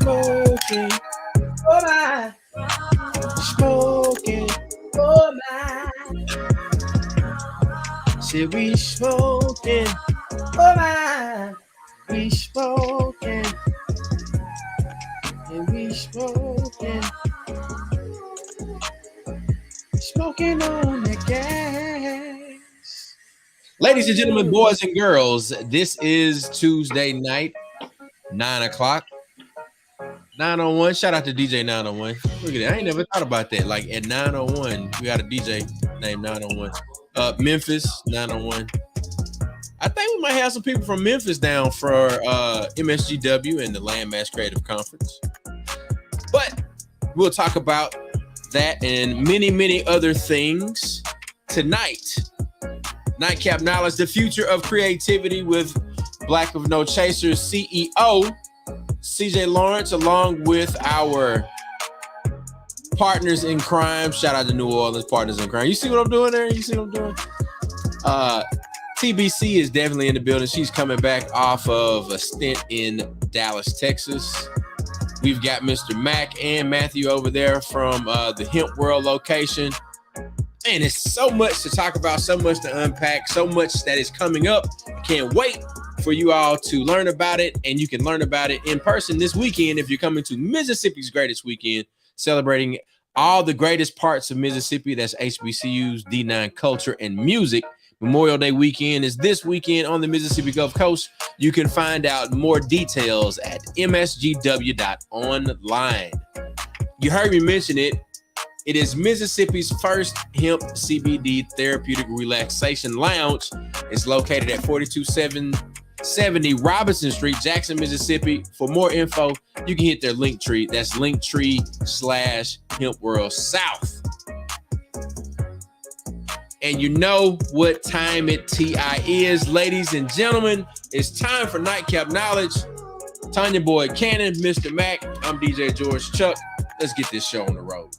smoking. Oh my. Smoking. Oh my. Say we smoking. Oh my. We smoking. And we smoking. Smoking on the gas. Ladies and gentlemen, boys and girls, this is Tuesday night, 9 o'clock. 901. Shout out to DJ 901. Look at that. I ain't never thought about that. Like at 901, we got a DJ named 901. Memphis 901. I think we might have some people from Memphis down for MSGW and the Landmass Creative Conference. But we'll talk about that and many, many other things tonight. Nightcap Knowledge, the future of creativity with Black of No Chasers CEO CJ Lawrence, along with our partners in crime. Shout out to New Orleans partners in crime. You see what I'm doing there? You see what I'm doing? TBC is definitely in the building. She's coming back off of a stint in Dallas, Texas. We've got Mr. Mac and Matthew over there from the Hemp World location. Man, it's so much to talk about, so much to unpack, so much that is coming up. I can't wait for you all to learn about it, and you can learn about it in person this weekend if you're coming to Mississippi's greatest weekend, celebrating all the greatest parts of Mississippi. That's HBCUs, D9 culture, and music. Memorial Day weekend is this weekend on the Mississippi Gulf Coast. You can find out more details at msgw.online. You heard me mention it. It is Mississippi's first hemp CBD therapeutic relaxation lounge. It's located at 42770 Robinson Street, Jackson, Mississippi. For more info, you can hit their link tree. That's linktree/Hemp World South. And you know what time it TI is, ladies and gentlemen. It's time for Nightcap Knowledge. Tonya Boyd Cannon, Mr. Mac. I'm DJ George Chuck. Let's get this show on the road.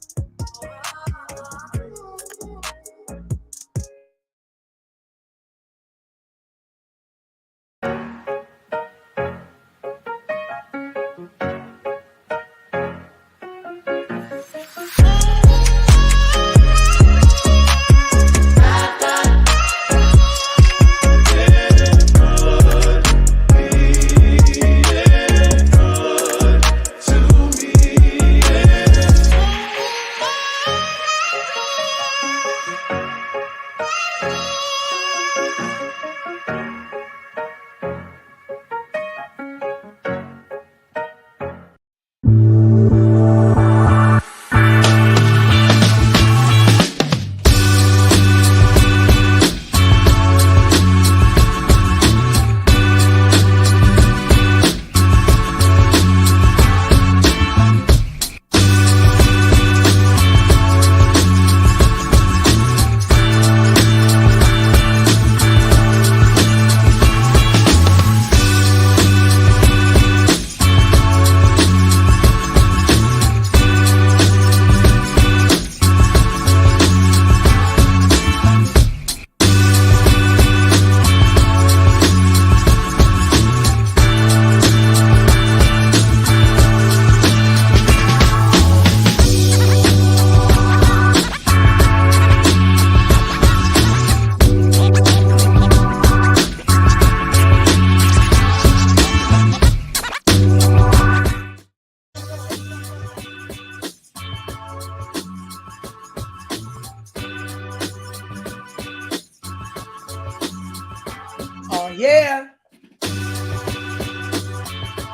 Yeah.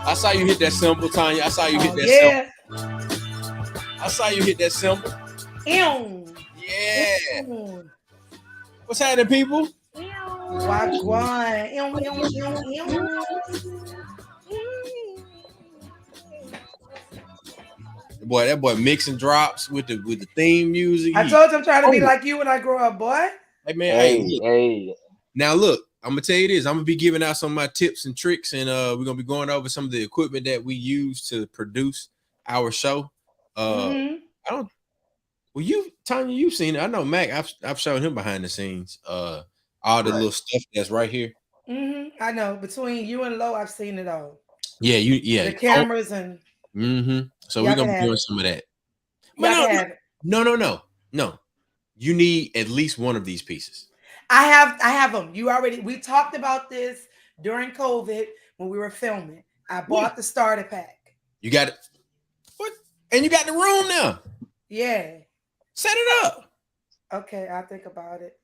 I saw you hit that symbol, Tonya. I saw you hit that symbol. I saw you hit that symbol. Yeah. What's happening, people? Watch one. That boy mixing drops with the theme music. I told you I'm trying to be like you when I grow up, boy. Hey man, hey. Now look, I'm gonna tell you this. I'm gonna be giving out some of my tips and tricks, and we're gonna be going over some of the equipment that we use to produce our show. I don't. Well, Tonya, you've seen it. I know Mac. I've shown him behind the scenes. All the little stuff that's right here. I know. Between you and Lo, I've seen it all. Yeah, the cameras and Mm-hmm. So we're Y'all can gonna be have doing it. some of that. But Y'all can have it. no. You need at least one of these pieces. I have them. We talked about this during COVID when we were filming. I Yeah. bought the starter pack. You got it. What? And you got the room now. Yeah. Set it up. Okay, I'll think about it.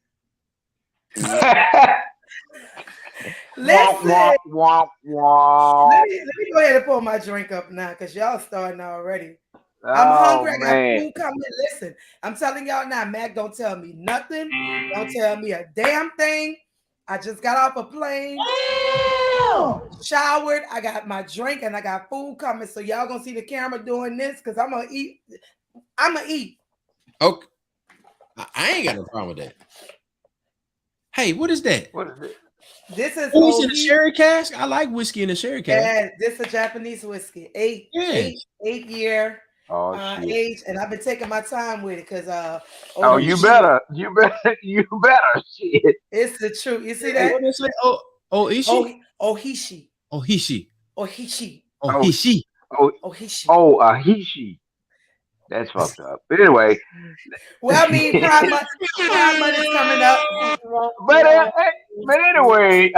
Womp, Listen, womp, womp, womp. let me go ahead and pull my drink up now because y'all starting already. I'm Oh hungry. I got man. food coming. Listen, I'm telling y'all now, Mac, don't tell me nothing. Don't tell me a damn thing. I just got off a plane, showered. I got my drink and I got food coming. So y'all gonna see the camera doing this because I'm gonna eat. I'm gonna eat. Okay. I ain't got no problem with that. Hey, what is that? What is it? This is Oh, it's in a OE. sherry cask. I like whiskey in a sherry cask. Yeah, this is a Japanese whiskey. Eight year Oh shit. age, and I've been taking my time with it because Oh, Oh, you shit. better. You better. You better. Shit. it's the truth. You see Hey, that? what did it say? Ishi? Ohishi. Ohishi. Ohishi. Oh. Ohishi. Oh. Ohishi. Oh. Hishi. That's fucked up. But anyway. Well, I mean, Pride Month is coming up. But anyway,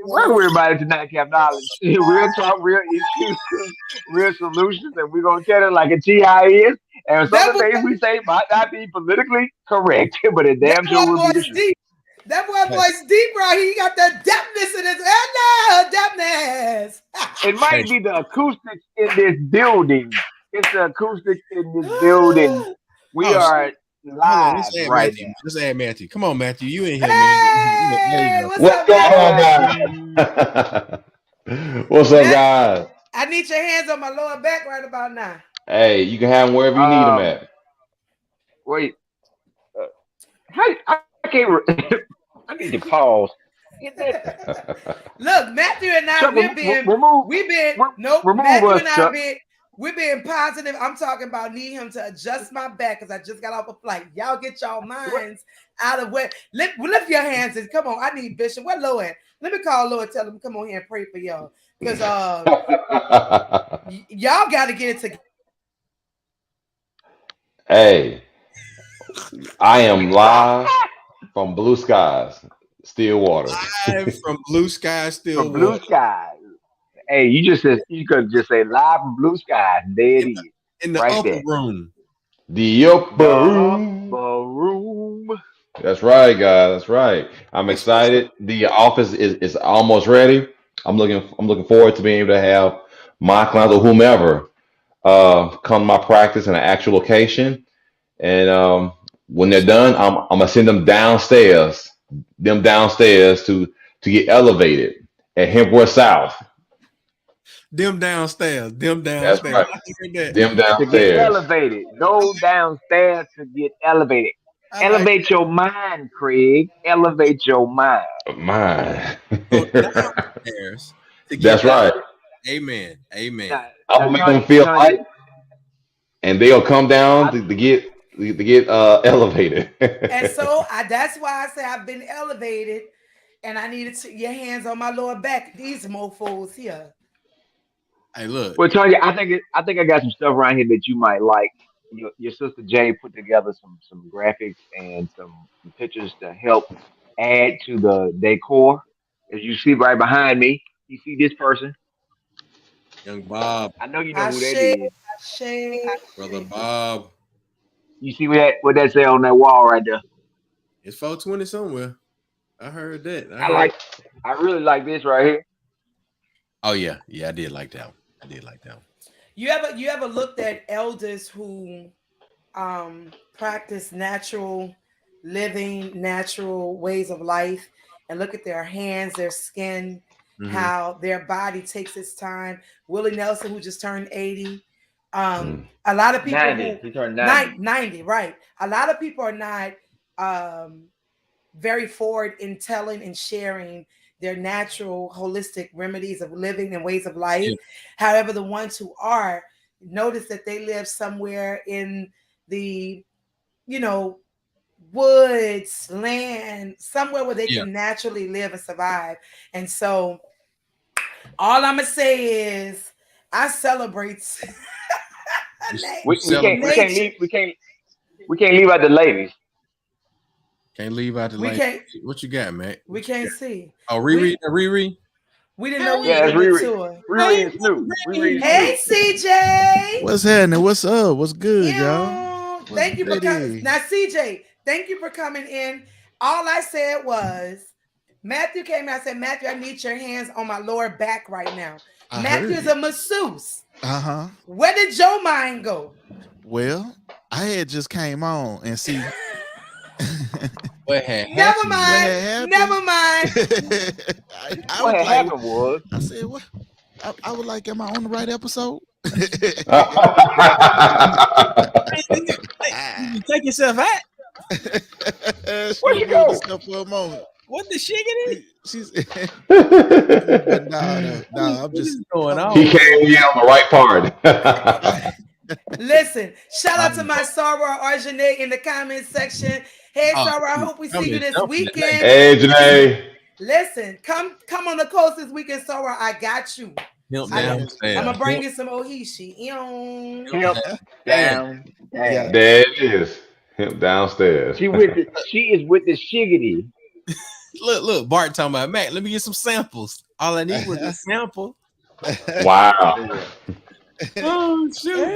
welcome everybody to Nightcap Knowledge. Real talk, real issues, real solutions, and we're gonna tell it like a TI is. And some That of the boy, things we say might not be politically correct, but it that damn sure will be the boy's truth. deep. That boy's deep right here. He got that depthness in his depthness. It Hey, might be the acoustics in this building. It's the acoustics in this building. We oh, shit. are Hold on. live Let's add right Matthew. now. Let's add Matthew. Come on, Matthew. You in here, man. There you Hey, go. what's What's up, going on, Matthew? Matthew. guys? What's up, Matt, guys? I need your hands on my lower back right about now. Hey, you can have them wherever you need them Um, at. wait. Uh, I can't. I need to pause. Get that. Look, Matthew and I, Chuck, remove Matthew us, and I Chuck. we're being positive. I'm talking about need him to adjust my back because I just got off a flight. Y'all get y'all What? minds out of where. Lift your hands and come on. I need Bishop. Where Lord at? Let me call Lord. Tell him come on here and pray for y'all because y'all got to get it together. Hey, I am live from Blue Skies, Still Waters. Live from Blue Sky, From Still blue Water. skies. Hey, you could just say live from blue skies. There it In is, the right upper there. room. The The upper upper room. room. That's right, guys. That's right. I'm That's what's up. excited. The office is almost ready. I'm looking forward to being able to have my clients or whomever come to my practice in an actual location. And when they're done, I'm gonna send them downstairs to get elevated at Hempworth South. Them downstairs. Them That's downstairs. right. I heard that. Them To get downstairs. elevated. Go downstairs to get elevated. I like Elevate your mind, Craig. Elevate your mind. Mine. go downstairs to get That's right. amen. Amen. Now, I'm now gonna make them Tanya, feel Tanya, light, and they'll come down I, to get elevated. And so that's why I say I've been elevated, and I needed your hands on my lower back. These mofo's here. Hey, look. well, Tanya, I think I got some stuff around here that you might like. Your sister Jay put together some graphics and some pictures to help add to the decor. As you see right behind me, you see this person. Young Bob, I know you know who that Ashe, is. Ashe, brother Ashe. Bob. You see what that say on that wall right there. It's 420 somewhere. I heard that. I I heard. like. I really like this right here. Oh yeah. Yeah, I did like that one. I did like that one. You ever looked at elders who practice natural living, natural ways of life, and look at their hands, their skin, Mm-hmm. how their body takes its time. Willie Nelson, who just turned 80. Mm. A lot of people 90. who He turned 90. 90, right? A lot of people are not um, very forward in telling and sharing their natural holistic remedies of living and ways of life. Yeah. However, the ones who are, notice that they live somewhere in the, you know, woods, land, somewhere where they Yeah. can naturally live and survive. And so all I'm gonna say is I celebrate. We can't Nature. leave out the ladies. Can't leave out the We lane. can't. What you got, man? We can't see. Oh, Riri. We didn't know we Yeah, was that's in the Riri. tour. Riri and Snoop. Riri and Hey, Snoop. CJ. What's happening? What's up? What's good, y'all? Ew. What's Thank you for coming. goody? Now, CJ, thank you for coming in. All I said was, Matthew came out and said, Matthew, I need your hands on my lower back right now. Matthew is a masseuse. Uh-huh. Where did your mind go? Well, I had just came on and see. What had Never happened? mind. Never mind. I What was had like, happened was I said, what? I was like, am I on the right episode? You take yourself out. Where'd you go? For a moment. What the shiggity? She's but no, I'm just going on. He came in on the right part. Listen, shout out to my Sarah Arjane in the comment section. Hey, Sarah, I hope we see you this weekend. Hey, Janae. Listen, come on the coast this weekend, Sarah. I got you. I'm gonna bring you some ohishi. Down. Yeah. There it is. Him downstairs. She is with the shiggity. Look, Bart talking about Mac. Let me get some samples. All I need was a sample. Wow. Oh shoot!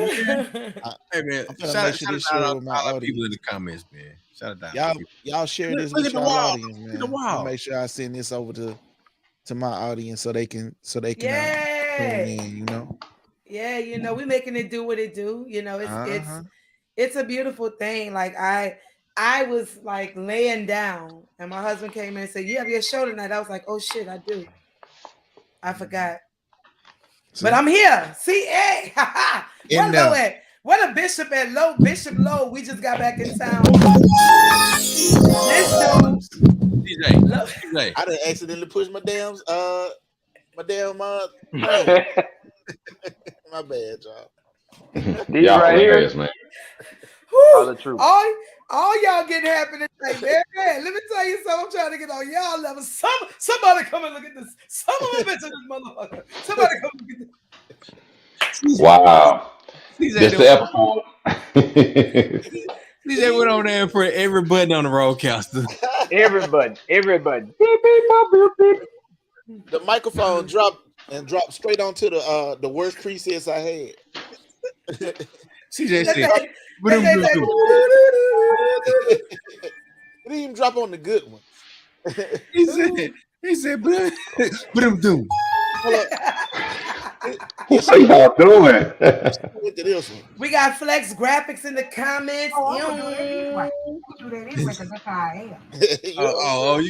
Hey man, I'm shout sure this out share all with my the people in audience. the comments, man. Shout out Y'all share this Look with at the your wall. audience, man. Look at the wall. I'll make sure I send this over to my audience so they can tune Yeah. in, you know. Yeah, you know, we making it do what it do. You know, it's a beautiful thing. Like I was like laying down and my husband came in and said, "You have your show tonight." I was like, "Oh shit, I do. I forgot." But I'm here. See, hey, where Low at? Where the Bishop at? Bishop Low. We just got back in town. This dude, DJ. I done accidentally pushed my damn my bad, y'all. These Y'all right hilarious, here. man. All the truth. all y'all getting happy tonight, man. Let me tell you something. I'm trying to get on y'all level. Somebody come and look at this. Some of them bitches, this motherfucker. Somebody come look at this. Wow. This the episode. DJ went on there and put every button on the roadcaster. Everybody. Beep, beep, boop, boop, beep. The microphone dropped straight onto the worst presets I had. CJ said, It didn't even drop on the good one. he said, doom. What are y'all doing? Went to this one. We got Flex Graphics in the comments. You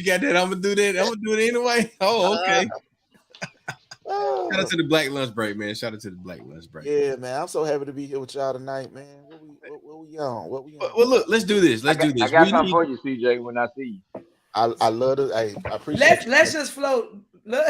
got that? I'm gonna do that. I'm gonna do it anyway. Oh, okay. Shout out to the Black Lunch Break, man. Shout out to the Black Lunch Break. Yeah, man. I'm so happy to be here with y'all tonight, man. What we on? Well, look, let's do this. I got something for you, CJ, when I see you. I love it. I appreciate Let's just float. Look.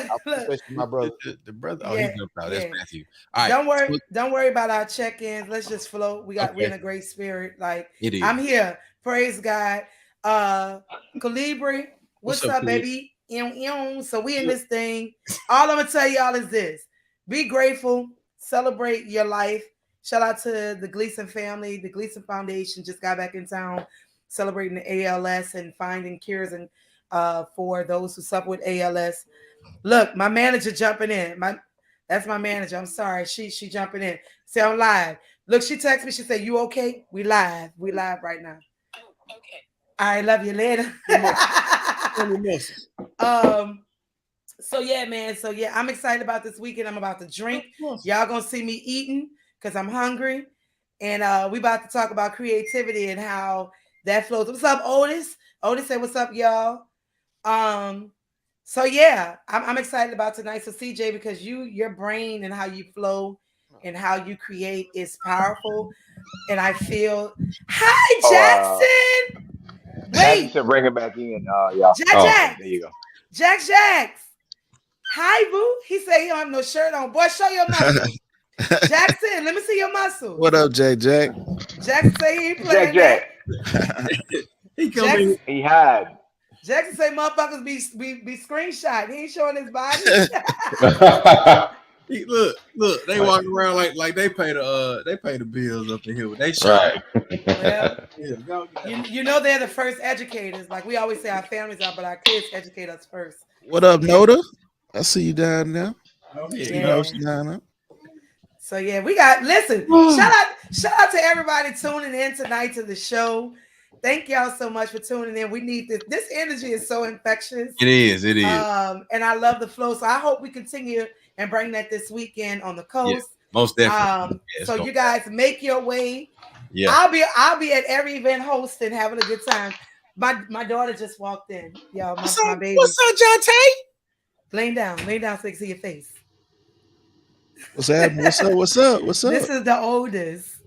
my brother. The brother. Oh, Yeah, he jumped out. yeah. That's Matthew. All right. Don't worry about our check-ins. Let's just float. We're in a great spirit. Like It is. I'm here. Praise God. Calibri, what's up, baby? So we in this thing. All I'm gonna tell y'all is this: be grateful, celebrate your life. Shout out to the Gleason family. The Gleason Foundation just got back in town, celebrating the ALS and finding cures and for those who suffer with ALS. Look, my manager jumping in. That's my manager. I'm sorry. She jumping in. Say I'm live. Look, she texted me. She said, "You okay? We live. We live right now." Okay. I love you later. So yeah, man. So yeah, I'm excited about this weekend. I'm about to drink. Y'all gonna see me eating because I'm hungry. And we about to talk about creativity and how that flows. What's up, Otis? Otis said, "What's up, y'all?" So yeah, I'm excited about tonight. So CJ, because your brain and how you flow and how you create is powerful. And I feel, hi Jackson. Wait, to bring it back in, y'all. Jack. There you go. Jax. Hi, boo. He said he don't have no shirt on. Boy, show your muscle. Jackson, let me see your muscle. What up, Jack? Jackson say he ain't playing Jack. He come in. He hide. Jackson say motherfuckers be screenshot. He ain't showing his body. Look, they Right. walk around like they pay the bills up in here with they shit. Right. Well, Yeah, go get that. you know they're the first educators. Like we always say, our families are, but our kids educate us first. What up, Noda? I see you down there. Go ahead, See Yeah. you down there. So yeah, we got listen. shout out to everybody tuning in tonight to the show. Thank y'all so much for tuning in. We need this. This energy is so infectious. It is. And I love the flow. So I hope we continue and bring that this weekend on the coast. Most definitely. So you guys make your way. Yeah. I'll be at every event hosting, having a good time. My daughter just walked in. Y'all, my baby. What's up, Jonte? Lay down so they can see your face. What's happening? What's up? This is the oldest.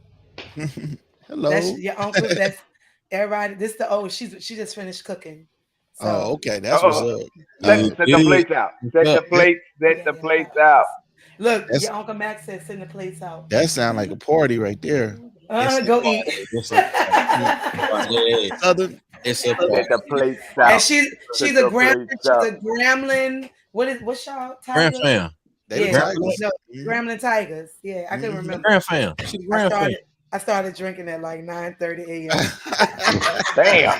Hello. That's your uncle. That's everybody. This the old. She just finished cooking. So, Oh, okay. That's what's up. Set the plates out. Set the plates out. Look, your Uncle Max said send the plates out. That sounds like a party right there. Go eat. It's a Set the plates out. And she's a gremlin. What's y'all? Grand fam. Gremlin Tigers. Yeah, I couldn't remember. Grand fam. She's grand fam. I started drinking at like 9:30 a.m. Damn.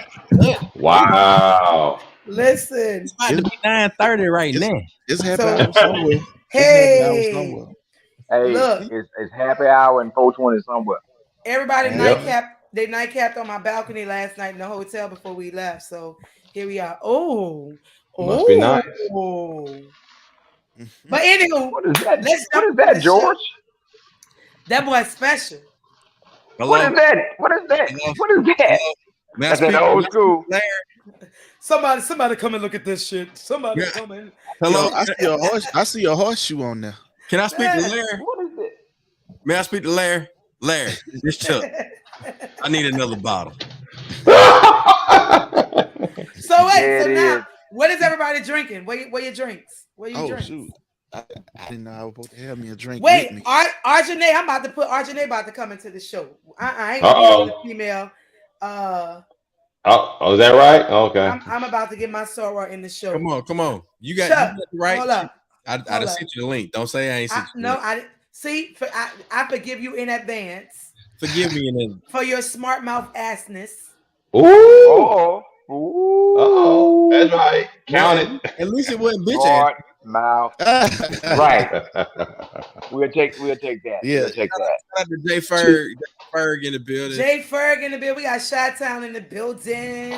Wow. Listen. It's about to be 9:30 right now. It's happy hour somewhere. Hey, look, it's happy hour and 420 somewhere. Everybody they nightcapped on my balcony last night in the hotel before we left. So here we are. Must be nice. But anywho, what is that, George? That boy's special. What is that? What is that? That's an old school. Somebody come and look at this shit. Somebody come in. Hello, I see a horseshoe on there. Can I speak to Larry? What is it? May I speak to Larry? Larry, this Chuck. I need another bottle. So now, what is everybody drinking? Where your drinks? Where your drinks? Shoot. I didn't know I was supposed to have me a drink. Wait, Arjane, I'm about to put Arjane about to come into the show. I ain't gonna be the female. Is that right? Okay. I'm about to get my soror in the show. Come on. You got it right. Hold up. I sent you the link. Don't say I ain't sent you. No, I see. I forgive you in advance. Forgive me in for your smart mouth assness. Ooh. Oh, that's right. Count it. At least it wasn't bitch Smart ass. Mouth. Right. We'll take that. Yeah. We'll take that. Shout out to Jay Ferg in the building. Jay Ferg in the building. We got Chi-Town in the building.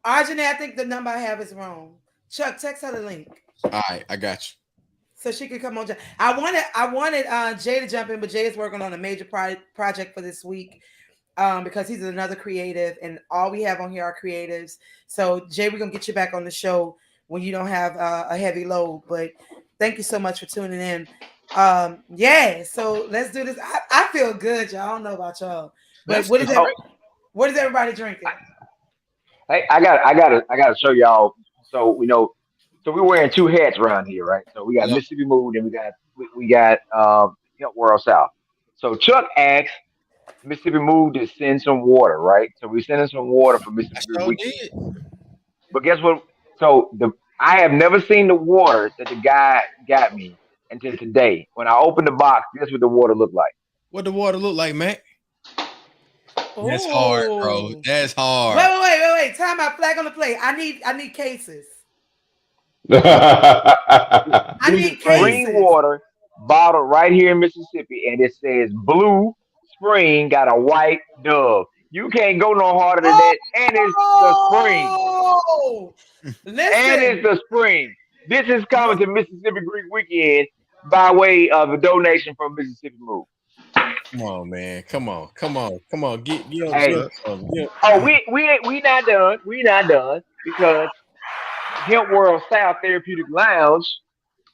Arjane, I think the number I have is wrong. Chuck, text her the link. All right, I got you. So she could come on. I wanted Jay to jump in, but Jay is working on a major project for this week because he's another creative, and all we have on here are creatives. So Jay, we're gonna get you back on the show when you don't have a heavy load. But thank you so much for tuning in. So let's do this. I feel good, y'all. I don't know about y'all, but what is everybody drinking? Hey, I gotta show y'all. So we know. So we're wearing two hats around here, right? So we got Mississippi Mood and we got World South. So Chuck asked Mississippi Mood to send some water, right? So we sending some water for Mississippi Weekend. But guess what? So I have never seen the water that the guy got me until today. When I opened the box, guess what the water looked like? What the water look like, Mac? That's hard, bro. That's hard. Wait. Time out. Flag on the play. I need cases. I need green water bottle right here in Mississippi, and it says Blue Spring got a white dove. You can't go no harder than that, and it's the spring. And it's the spring. This is coming to Mississippi Greek Weekend by way of a donation from Mississippi Move. Come on, man. Come on. Get we not done. We not done because Hemp World South Therapeutic Lounge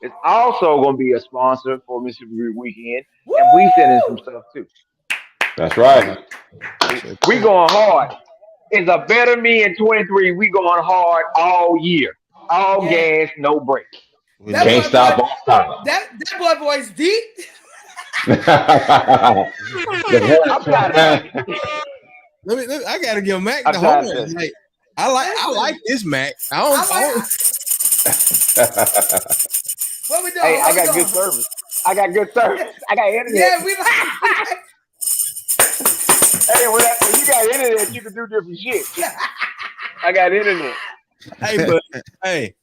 is also going to be a sponsor for Mississippi Greek Weekend, and we send in some stuff too. That's right. We going hard. It's a better me in 23. We going hard all year. All gas, no break. Can't stop all time. That boy voice deep. I'm proud of it. I gotta give Mac the whole. Like, I like this Mac. What we doing? Hey, I What we got good doing? service. I got good service. I got internet. Yeah, we Hey, when you got internet, you can do different shit. I got internet. Hey, but hey,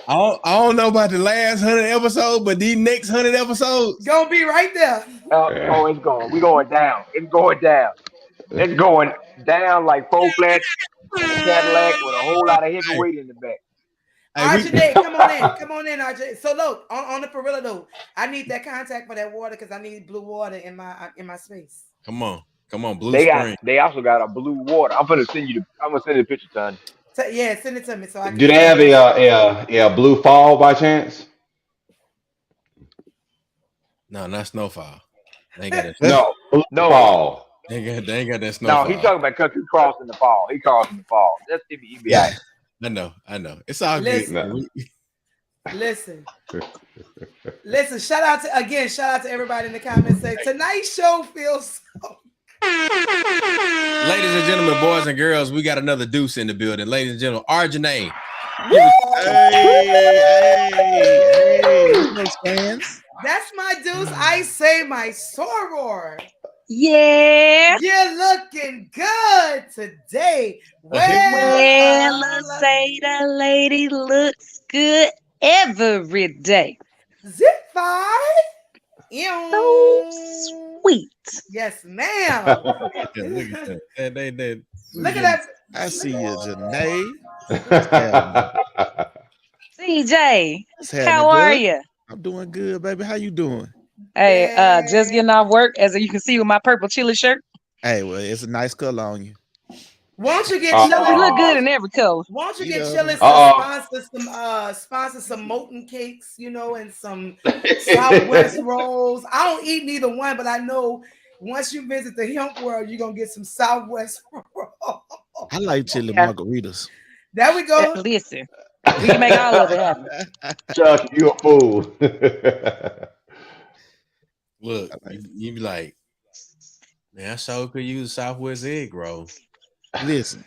I don't know about the last 100 episodes, but these next 100 episodes gonna be right there. Oh, it's going. We going down. It's going down. It's going down like four flats and a Cadillac with a whole lot of heavyweight in the back. RJ, come on in, RJ. So look, on the for real though, I need that contact for that water because I need blue water in my space. Come on, blue spring. They also got a blue water. I'm gonna send you the picture, Tonya. So, yeah, send it to me so I can. Do they have a blue fall by chance? No, not snowfall. They ain't got that. No fall. They ain't got that snowfall. No, he talking about country cross in the fall. He calls in the fall. That's EBI. I know. It's all good. Listen. Shout out to everybody in the comments. Say tonight's show feels so. Ladies and gentlemen, boys and girls, we got another deuce in the building. Ladies and gentlemen, Arjanae. Those fans. That's my deuce. I say my soror. Yeah. You're looking good today. Well, let's say the lady looks good every day. Zip 5. So sweet. Yes, ma'am. Look at that. Look at that. I see you, Janae. CJ, how are you? I'm doing good, baby. How you doing? Hey, just getting off work, as you can see with my purple chili shirt. Hey, well, it's a nice color on you. Won't you get You Chili? look good in every color. Won't you get Chili to sponsor some molten cakes, and some Southwest rolls? I don't eat neither one, but I know once you visit the hemp world, you're gonna get some Southwest rolls. I like chili margaritas. There we go. Listen, we can make all of it happen. Chuck, you a fool. Look, you be like, man, I sure could use a Southwest egg roll. Listen,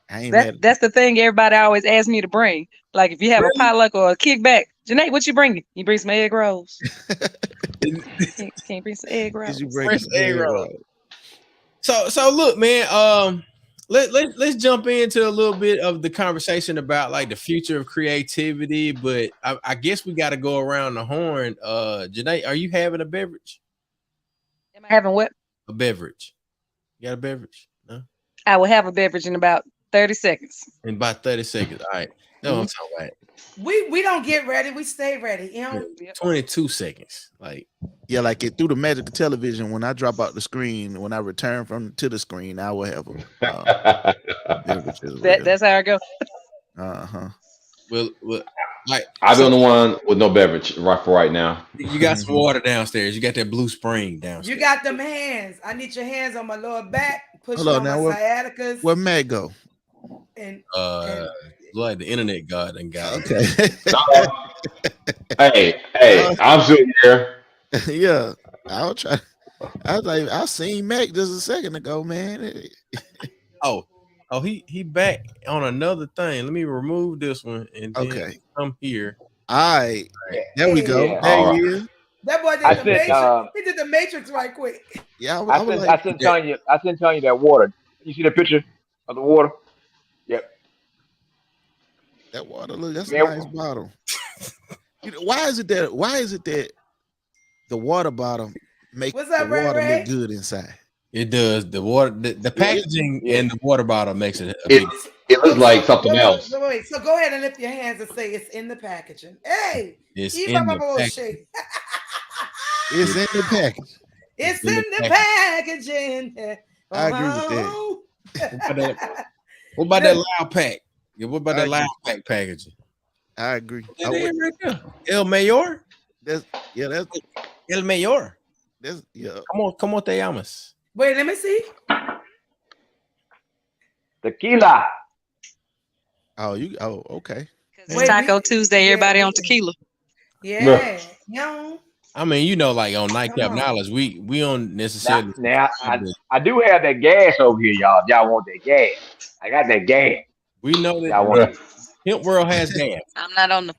I ain't that's the thing everybody always asks me to bring. Like if you have a potluck or a kickback, Janae, what you bringing? You bring some egg rolls. Can you bring some egg rolls? You bring some egg rolls. So look, man. Let's jump into a little bit of the conversation about like the future of creativity, but I guess we got to go around the horn. Janae, are you having a beverage? Am I having what? A beverage. You got a beverage? No. I will have a beverage in about 30 seconds. In about 30 seconds. All right. No, I'm talking about. We don't get ready. We stay ready. 22 seconds. Like like it through the magic of television. When I drop out the screen, when I return to the screen, I will have a beverage as well. That's how I go. Well, like I've been the one with no beverage right now. You got some water downstairs. You got that blue spring downstairs. You got them hands. I need your hands on my lower back. Push Hold on on now, my sciaticas. Where Matt go? And like the internet god and God. Okay. hey, I'm still here. Yeah, I'll try. I was like, I seen Mac just a second ago, man. Oh, he back on another thing. Let me remove this one and then come here. All right. There we go. Yeah. There he is. that boy did the Matrix. He did the Matrix right quick. Yeah, I sent Tonya that water. You see the picture of the water? Yep. That water, look, that's a nice bottle. Why is it that the water bottle make the water look good inside? It does. The water, the packaging in the water bottle makes it. It looks like something else. Wait, so go ahead and lift your hands and say it's in the packaging. Hey, it's in the packaging. It's in the package. It's in the packaging. I agree with that. What about that loud pack? Yeah, what about that loud pack packaging? I agree. Right there. El Mayor? That's El Mayor. That's Como te llamas? Wait, let me see. Tequila. Okay. It's Taco Tuesday, everybody on tequila. Yeah. I mean, like on Nightcap Knowledge, we don't necessarily. Now I do have that gas over here, y'all. Y'all want that gas? I got that gas. We know that. Y'all want it. Hemp World has gas. I'm not on the.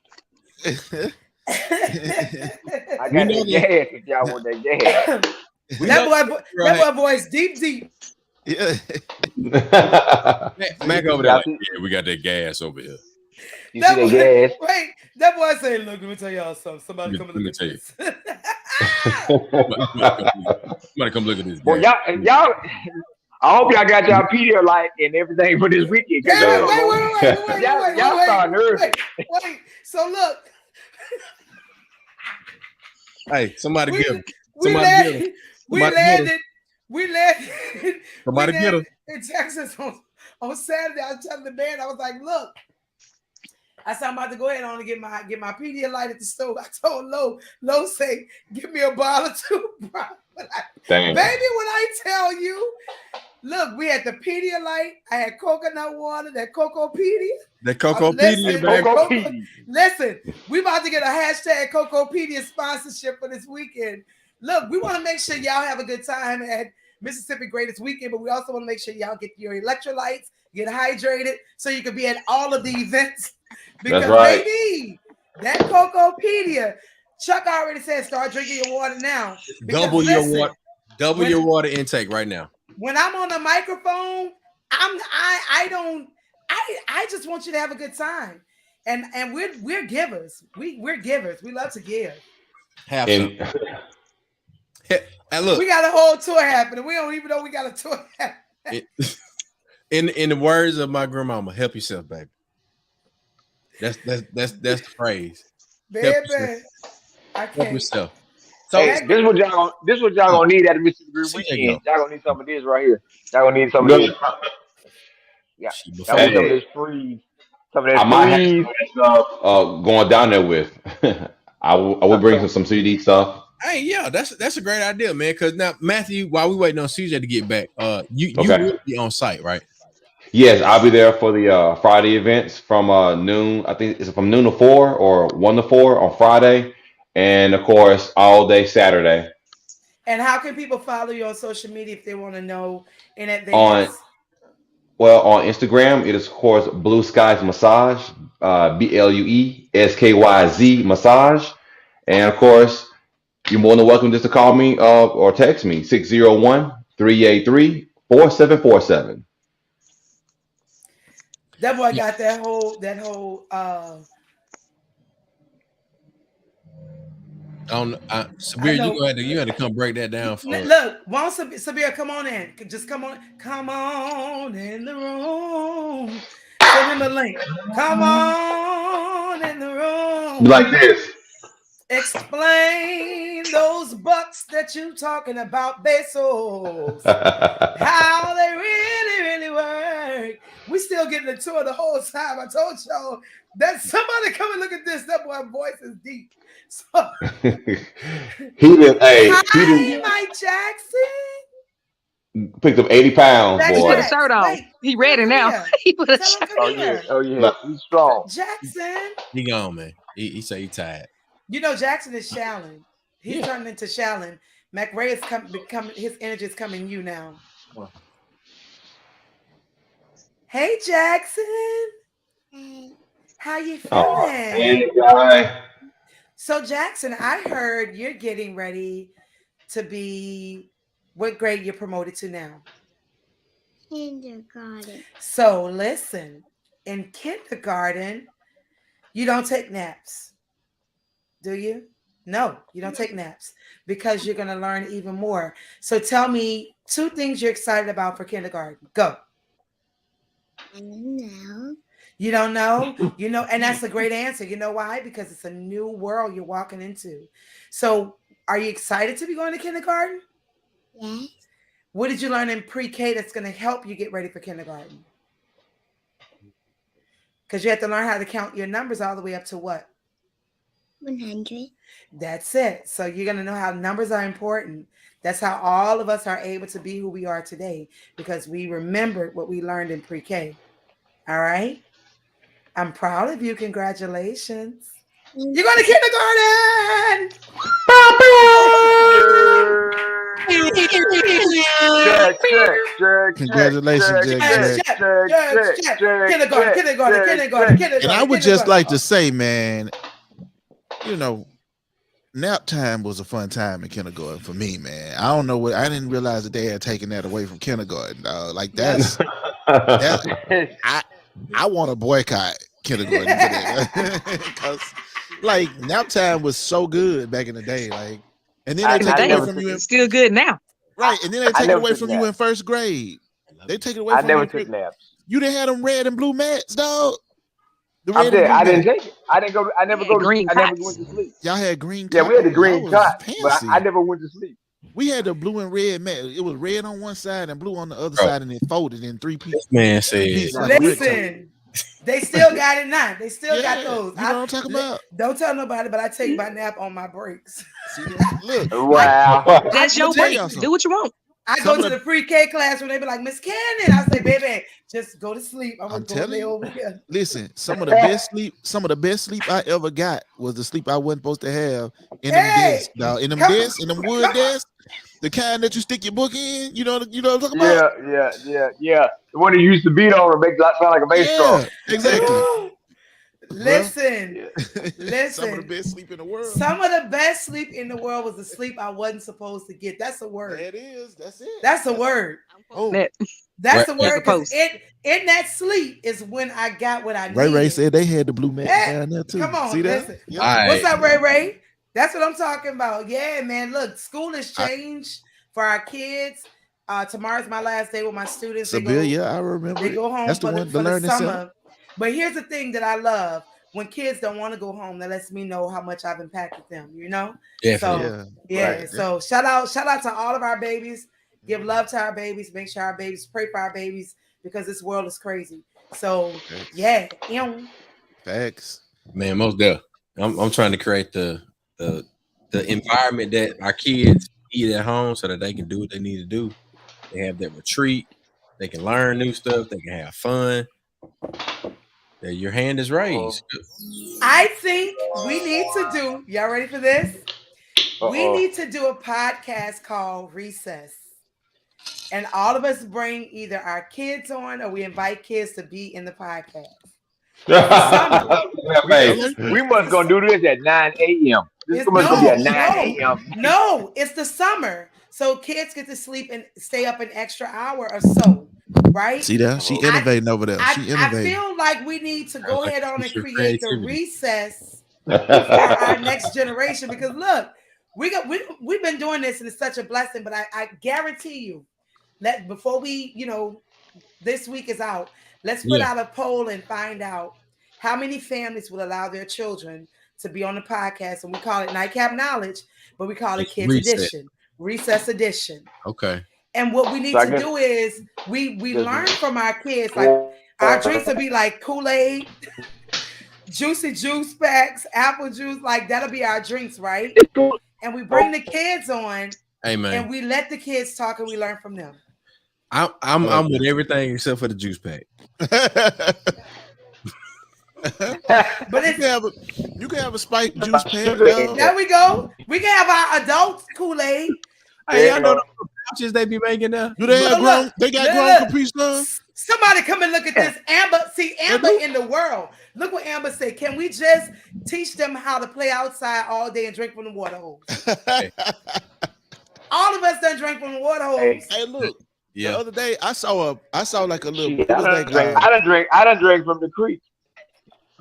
I got the gas if y'all want that gas. that boy voice deep. Yeah. Mac over there. Like, yeah, we got that gas over here. You see that gas? Wait, that boy saying, "Look, let me tell y'all something. Somebody come and look at this." Somebody come look at this. Boy, y'all. I hope y'all got y'all Pedialyte and everything for this weekend. Wait. Y'all starting early. Wait. So look. Hey, somebody get him. We landed. Somebody get him. In Texas on Saturday. I was telling the band, I was like, "Look." I said, I'm about to go ahead on and get my Pedialyte at the store. I told Lo say, give me a bottle too, bro. Baby, when I tell you, look, we had the Pedialyte. I had coconut water, that Cocopedia. The Cocopedia, Cocopedia. Listen, we about to get a hashtag Cocopedia sponsorship for this weekend. Look, we want to make sure y'all have a good time at Mississippi Greatest Weekend, but we also want to make sure y'all get your electrolytes, get hydrated, so you can be at all of the events. Because baby, that Cocopedia, Chuck already said start drinking your water now. Double your water intake right now. When I'm on the microphone, I just want you to have a good time. And we're givers. We're givers. We love to give. Have some. Hey, look. We got a whole tour happening. We don't even know we got a tour happening. In the words of my grandmama, help yourself, baby. That's the phrase. Baby, I can't. Help yourself. So hey, this what y'all gonna need at the Mississippi Weekend. Y'all gonna need some of this right here. Y'all gonna need some of this. Yeah, y'all need some of this freeze. Some of that freeze. Going down there with. I will bring some CD stuff. Hey, yeah, that's a great idea, man. Because now, Matthew, while we waiting on CJ to get back, you will be on site, right? Yes, I'll be there for the Friday events from noon. I think it's from noon to 4 or 1 to 4 on Friday, and of course all day Saturday. And how can people follow you on social media if they want to know in advance? On Instagram, it is of course Blue Skies Massage, BLUESKYZ Massage, and of course you're more than welcome just to call me or text me 601-383-4747. That boy got that whole Sabir, you had to come break that down for us. Look, won't Sabir come on in? Just come on in the room. Send him a link. Come on in the room. Like this. Explain those bucks that you talking about, pesos. How they really work. We still getting the tour the whole time. I told y'all that somebody come and look at this. That boy voice is deep. So Hi, Mike Jackson. Picked up 80 pounds, boy. He put a shirt on. He ready now. He put a shirt on. Oh yeah. He's strong. Jackson. He gone, man. He say he tired. You know, Jackson is Shallon. He's turned into Shallon. McRae is becoming, his energy is coming you now. Hey, Jackson. How you feeling? Hey, guy. So, Jackson, I heard you're getting ready to be, what grade you're promoted to now? Kindergarten. So, listen, in kindergarten, you don't take naps. Do you? No, you don't take naps because you're going to learn even more. So tell me 2 things you're excited about for kindergarten. Go. I don't know. You don't know? You know, and that's a great answer. You know why? Because it's a new world you're walking into. So are you excited to be going to kindergarten? Yes. What did you learn in pre-K that's going to help you get ready for kindergarten? Because you have to learn how to count your numbers all the way up to what? 100. That's it. So you're going to know how numbers are important. That's how all of us are able to be who we are today, because we remembered what we learned in pre-K. All right. I'm proud of you. Congratulations. You're going to kindergarten. Check. Congratulations, Jack. Kindergarten. And I would just like to say, man, you know, nap time was a fun time in kindergarten for me, man. I don't know what I didn't realize that they had taken that away from kindergarten. Like that's that I want to boycott kindergarten because like nap time was so good back in the day. Like, and then they take it away from you. It's still good now. Right, and then they take it away from you in first grade. They take it away from you. I never took naps. You didn't have them red and blue mats, dog. I didn't take it. I never went to sleep. Y'all had green. Yeah, we had the green cot, but I never went to sleep. We had the blue and red mat. It was red on one side and blue on the other side, and it folded in three pieces. Man said, listen, they still got it now. They still got those. You know what I'm talking about? Don't tell nobody, but I take my nap on my breaks. See, look, wow, that's your break. Do what you want. I go to the pre-K class when they be like, Miss Cannon. I say, baby, just go to sleep. I'm telling you over here. Listen, some of the best sleep I ever got was the sleep I wasn't supposed to have in them desks, dog. In them desks, in them wood desks, the kind that you stick your book in. You know what I'm talking about? Yeah. The one that you used to beat on and make it sound like a bass drum. Exactly. Listen. Some of the best sleep in the world. Some of the best sleep in the world was the sleep I wasn't supposed to get. That's a word. That is. That's it. That's a word. Oh, that's a word. Because in that sleep is when I got what I needed. Ray said they had the blue mat down there too. Come on, see that? Listen. What's up, Ray? That's what I'm talking about. Yeah, man. Look, school has changed for our kids. Tomorrow's my last day with my students. I remember. They go home that's for the summer. Center. But here's the thing that I love. When kids don't want to go home, that lets me know how much I've impacted them, you know? Definitely. Right. So shout out to all of our babies. Give love to our babies. Make sure our babies, pray for our babies, because this world is crazy. So Facts. Man, most definitely. I'm trying to create the environment that our kids eat at home so that they can do what they need to do. They have that retreat. They can learn new stuff. They can have fun. Your hand is raised. I think we need to do, y'all ready for this? We need to do a podcast called Recess. And all of us bring either our kids on or we invite kids to be in the podcast. We must gonna do this at 9 a.m. This must gonna be at 9 a.m. No, it's the summer. So kids get to sleep and stay up an extra hour or so. Right? See that? She innovating over there. I feel like we need to go ahead on and create the recess for our next generation, because look, we've been doing this and it's such a blessing, but I guarantee you that before we, this week is out, let's put out a poll and find out how many families will allow their children to be on the podcast. And we call it Nightcap Knowledge, but we call it Kids Edition, Recess Edition. Okay. And what we need to do is we learn from our kids. Like our drinks will be like Kool-Aid, juicy juice packs, apple juice. Like that'll be our drinks, right? And we bring the kids on, and we let the kids talk, and we learn from them. I'm with everything except for the juice pack. But you can have a spiked juice pack. There we go. We can have our adult Kool-Aid. Hey, y'all know the pouches they be making now? Do they have grown? They got grown Capri Suns? Somebody come and look at this. Amber in the world. Look what Amber said. Can we just teach them how to play outside all day and drink from the water hose? All of us done drink from the water hose. Hey, look. The other day I saw like a little. I done drank from the creek.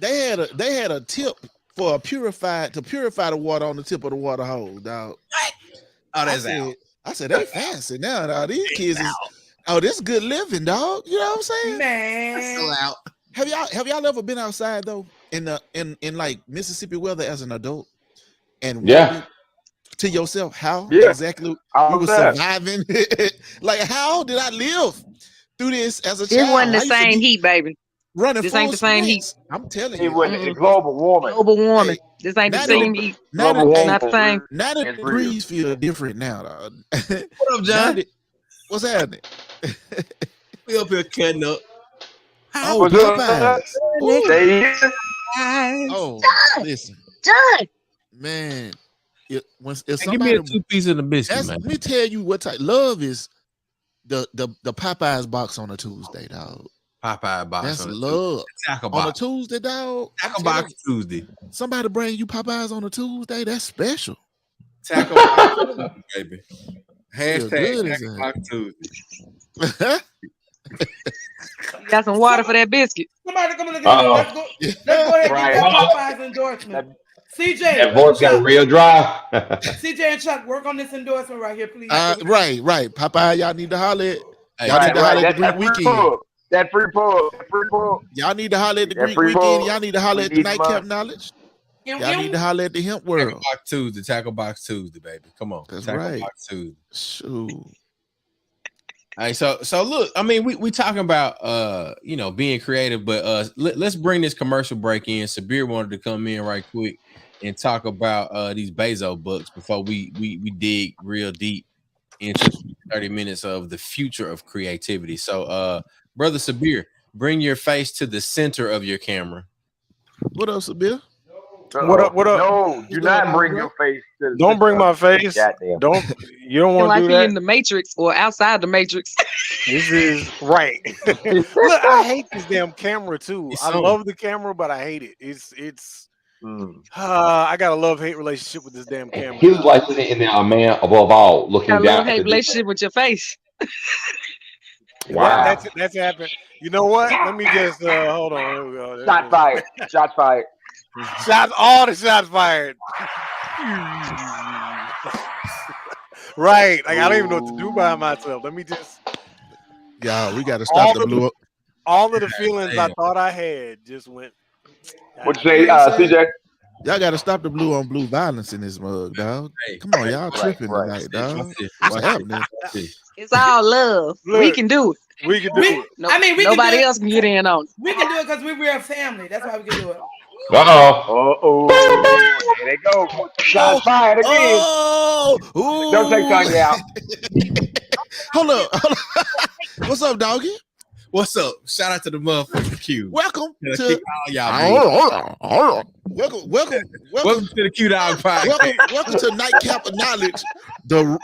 They had a tip for to purify the water on the tip of the water hose, dog. What? Oh, that's out. I said they fancy now, dog. These kids this is good living, dog. You know what I'm saying? Man, that's still out. Have y'all ever been outside though in like Mississippi weather as an adult and to yourself how exactly we were surviving? Like how did I live through this as a child? It wasn't the same heat, baby. Running this ain't the same heat. I'm telling you, it wasn't global warming. Hey, this ain't the same heat. Not the same. 90 degrees feel different now, dog. What up, John? What's happening? We up here cutting up. Oh, Popeyes. Oh, listen, John. Man, if give me a 2 pieces of the biscuit, man. Let me tell you what type love is. the Popeyes box on a Tuesday, dog. Popeye box. That's on love. Tackle On a box. Tuesday, dog. Tackle box Tuesday. Somebody bring you Popeyes on a Tuesday. That's special. Tackle box Tuesday, baby. Feel Hashtag good as tackle hell. box Tuesday. You got some water for that biscuit. Somebody come and look at this. Let's go ahead and Right. get that Popeyes endorsement. CJ, That voice got Chuck, real dry. CJ and Chuck, work on this endorsement right here, please. Right. Popeye, y'all need to holler at. Hey, Y'all need to holler at the That Greek free weekend. pub. That free pub. Y'all need to holler at the That Greek free weekend. pub. Y'all need to holler We at the need Nightcap money. knowledge. Y'all need to holler at the Hemp Tackle World. box Tuesday. Tackle box Tuesday, baby. Come on. That's tackle right. box Tuesday. Shoot. All right, so look, I mean, we talking about being creative, but let's bring this commercial break in. Sabir wanted to come in right quick and talk about these Bezos books before we dig real deep into 30 minutes of the future of creativity. So brother Sabir, bring your face to the center of your camera. What up, Sabir? What up? No, do not bring your face to the Don't bring my face. Goddamn. You don't want to Like do he in that. the Matrix or outside the Matrix. This is right. Look, I hate this damn camera too. It's I on. love the camera, but I hate it. It's I got a love-hate relationship with this damn camera. He was like sitting in there, a man above all, looking Got a down. love-hate relationship with your face. Wow. That's happened. You know what? Let me just hold on. Here we go. Shots fired. Shots fired. All the shots fired. Right. Like I don't even know what to do by myself. Let me just Y'all, we got to stop the blue. all of the feelings I thought I had just went. What you say, CJ? Y'all got to stop the blue on blue violence in this mug, dog. Hey, Come on, y'all tripping right. tonight, dog. Watch this. What's Watch happening? this. It's all love. We Look. can do it. We can do it. No, I mean, we can nobody do it. else can get in on it. We can do it because we're a family. That's why we can do it. Uh-oh. There they go. Shots fired again. Oh, Don't take Tonya out. Hold up. What's up, doggy? What's up? Shout out to the motherfucking Q. Welcome Can I to. kick all y'all, Hold on. Welcome to the Q Dog Podcast. welcome to Nightcap of Knowledge, the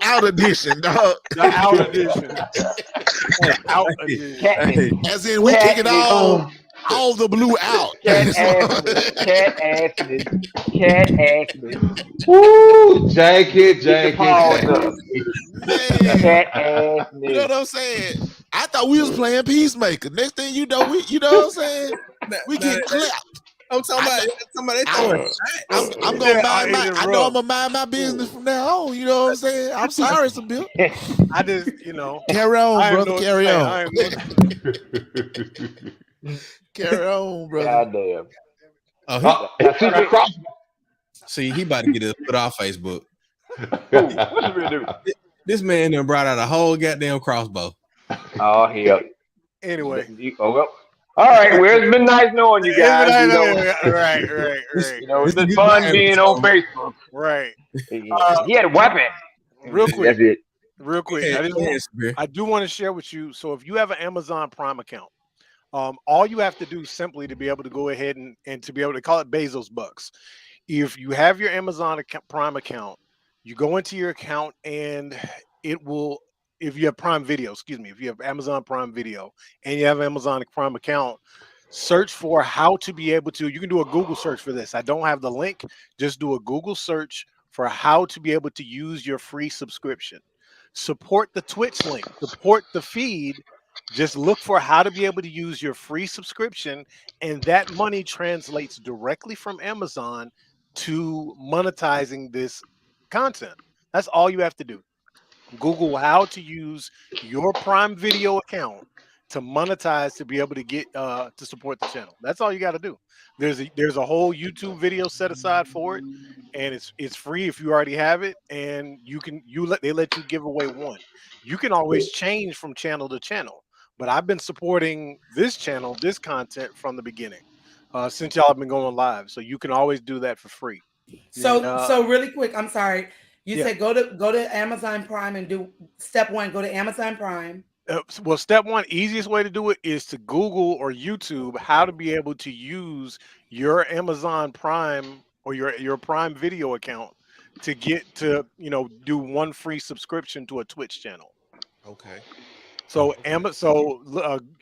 out edition, dog. The out edition. Out edition. As in, we kicking all the blue out. Cat ass. Woo! Janky. Pause up. Man, Cat ass. you know what I'm saying? I thought we was playing Peacemaker. Next thing you know, you know what I'm saying? We get clapped. I'm talking about they throwing shots. I'm gonna I know I'm gonna mind my business from now on. You know what I'm saying? I'm sorry, Sabir. I just, Carry on, I brother. Carry on. I am no- Carry on, brother. Goddamn. Oh, see, he about to get us put off Facebook. What you gonna do? This man done brought out a whole goddamn crossbow. Oh, hell. Anyway. Oh, well. All right. Well, it's been nice knowing you guys. Right. It's been fun being on Facebook. Right. He had a weapon. Real quick. That's it. Real quick. I do want to share with you. So if you have an Amazon Prime account, all you have to do simply to be able to go ahead and to be able to call it Bezos Bucks. If you have your Amazon Prime account, you go into your account and it will, if you have Prime Video, if you have Amazon Prime Video and you have Amazon Prime account, search for how to be able to, you can do a Google search for this. I don't have the link. Just do a Google search for how to be able to use your free subscription. Support the Twitch link, support the feed. Just look for how to be able to use your free subscription, and that money translates directly from Amazon to monetizing this content. That's all you have to do. Google how to use your Prime Video account to monetize to be able to get to support the channel. That's all you got to do. There's a whole YouTube video set aside for it, and it's free if you already have it, and they let you give away one. You can always change from channel to channel, but I've been supporting this channel, this content from the beginning, since y'all have been going live. So you can always do that for free. So really quick, I'm sorry. You said go to Amazon Prime and do step one. Go to Amazon Prime. Well, step one, easiest way to do it is to Google or YouTube how to be able to use your Amazon Prime or your Prime Video account to get to do one free subscription to a Twitch channel. Okay. So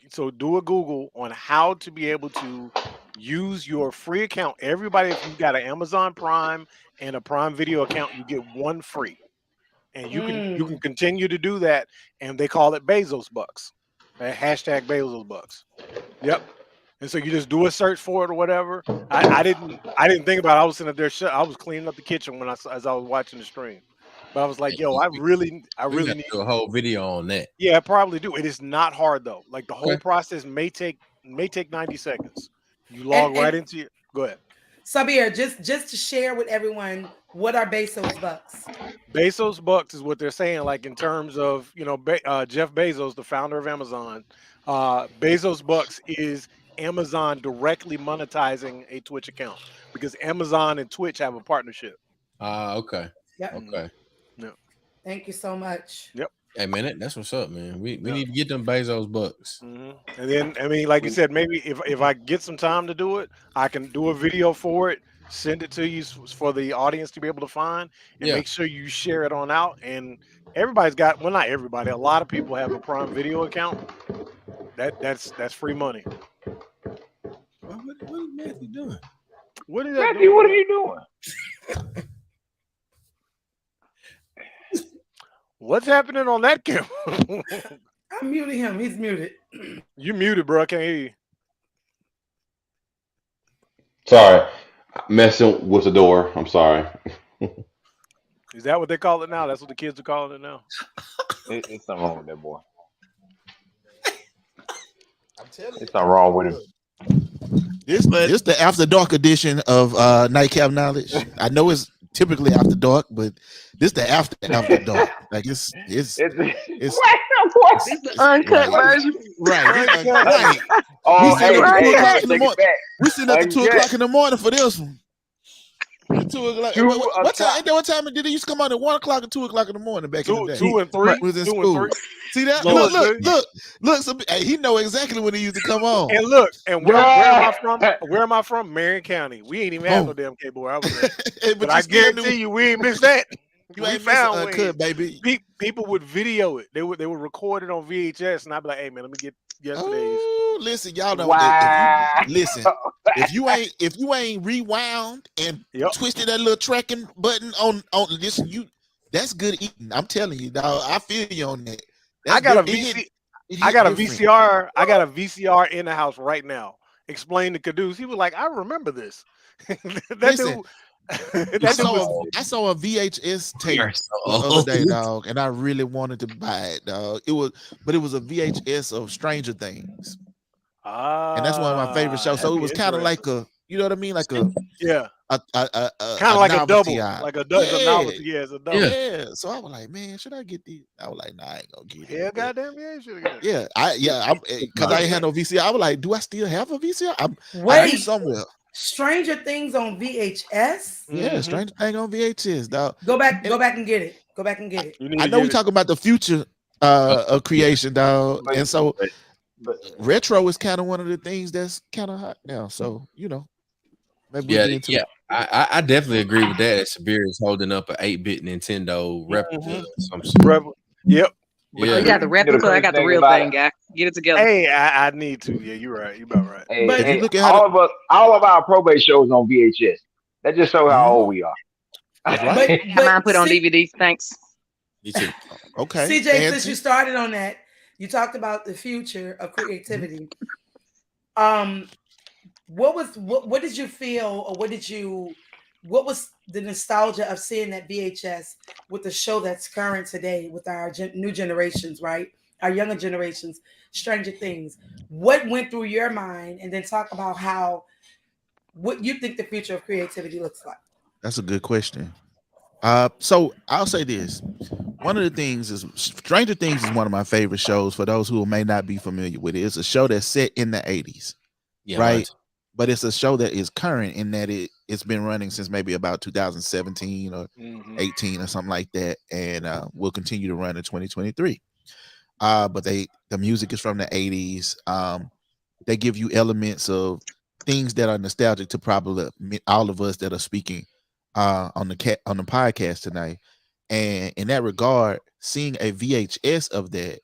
so do a Google on how to be able to use your free account. Everybody, if you've got an Amazon Prime and a Prime Video account, you get one free, and you can continue to do that. And they call it Bezos Bucks, hashtag Bezos Bucks. Yep. And so you just do a search for it or whatever. I didn't think about it. I was sitting up there. I was cleaning up the kitchen as I was watching the stream, but I was like, yo, I really We got to need. do a whole video on that. Yeah, I probably do. It is not hard though. Like the whole Okay. process may take 90 seconds. You log right into it. Go ahead. Sabir, just to share with everyone, what are Bezos Bucks? Bezos Bucks is what they're saying. Like in terms of Jeff Bezos, the founder of Amazon. Bezos Bucks is Amazon directly monetizing a Twitch account because Amazon and Twitch have a partnership. Okay. Yep. Okay. Yep. Thank you so much. Yep. Hey man, that's what's up, man. We need to get them Bezos Bucks. And then I mean, like you said, maybe if I get some time to do it, I can do a video for it, send it to you for the audience to be able to find, and make sure you share it on out. And everybody's got, well, not everybody, a lot of people have a Prime Video account. That's free money. What is Matthew doing? What are you doing? What's happening on that camera? I'm muting him. He's muted. You muted, bro. I can't hear you. Sorry, messing with the door. I'm sorry. Is that what they call it now? That's what the kids are calling it now. It's something wrong with that boy. I'm telling you, it's something wrong with him. This the after dark edition of Nightcap Knowledge. I know it's typically after dark, but this the after dark. Like it's the uncut version. Right. Right. Oh, we sitting up to 2 o'clock in the morning for this one. 2 o'clock. What time did it used to come on at 1 o'clock and 2 o'clock in the morning back in the day? 2 and 3. We was in school. See that? Look. So, hey, he know exactly when he used to come on. And look, and where am I from? Where am I from? Marion County. We ain't even have no damn cable where I was at. But I guarantee you, we ain't missed that. You ain't found uncut, baby. People would video it. They would record it on VHS, and I'd be like, "Hey man, let me get yesterday's." Oh, listen, y'all know. Wow. If you ain't rewound and twisted that little tracking button on this, that's good eating. I'm telling you, dog. I feel you on that. I got a VCR. I got a VCR in the house right now. Explain to Caduce. He was like, "I remember this." I saw a VHS tape the other day, dog, and I really wanted to buy it, dog. It was a VHS of Stranger Things, and that's one of my favorite shows. So it was kind of like a, you know what I mean, like a kind of like a double, like a double. Yeah, it's a double. Yeah. So I was like, man, should I get these? I was like, nah, I ain't gonna get it. Yeah, goddamn, yeah, you should get it. Because I ain't had no VCR. I was like, do I still have a VCR? Wait, somewhere. Stranger Things on VHS. Yeah, Stranger Things on VHS, dog. Go back and get it. Go back and get it. I know we talking about the future of creation, dog, and so retro is kind of one of the things that's kind of hot now. So maybe I definitely agree with that. Sabir is holding up an 8-bit Nintendo replica. Yep. Yeah, you got the replica. I got the real thing, guy. Get it together. Hey, I need to. Yeah, you're right. You're about right. Hey, but if you look at all of our probate shows on VHS. That just shows how old we are. Right. Mine put on DVD. Thanks. You too. Okay. CJ, since you started on that, you talked about the future of creativity. What did you feel, or what was the nostalgia of seeing that VHS with the show that's current today with our new generations, right? Our younger generations, Stranger Things. What went through your mind? And then talk about what you think the future of creativity looks like. That's a good question. So I'll say this. One of the things is Stranger Things is one of my favorite shows for those who may not be familiar with it. It's a show that's set in the 80s, right? But it's a show that is current in that it's been running since maybe about 2017 or 18 or something like that, and will continue to run in 2023. But the music is from the 80s. They give you elements of things that are nostalgic to probably all of us that are speaking on the podcast tonight. And in that regard, seeing a VHS of that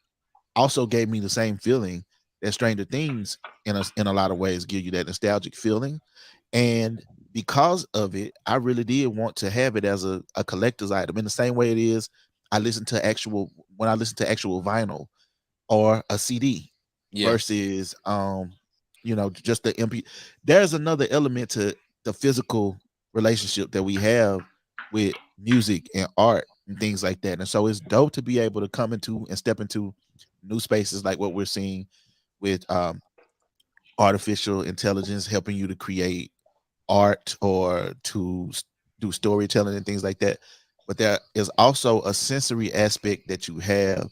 also gave me the same feeling that Stranger Things in a lot of ways give you that nostalgic feeling. And because of it, I really did want to have it as a collector's item in the same way it is I listen to actual when I listen to actual vinyl or a CD Yeah. versus just the MP. There's another element to the physical relationship that we have with music and art and things like that. And so it's dope to be able to come into and step into new spaces like what we're seeing with artificial intelligence helping you to create art or to do storytelling and things like that. But there is also a sensory aspect that you have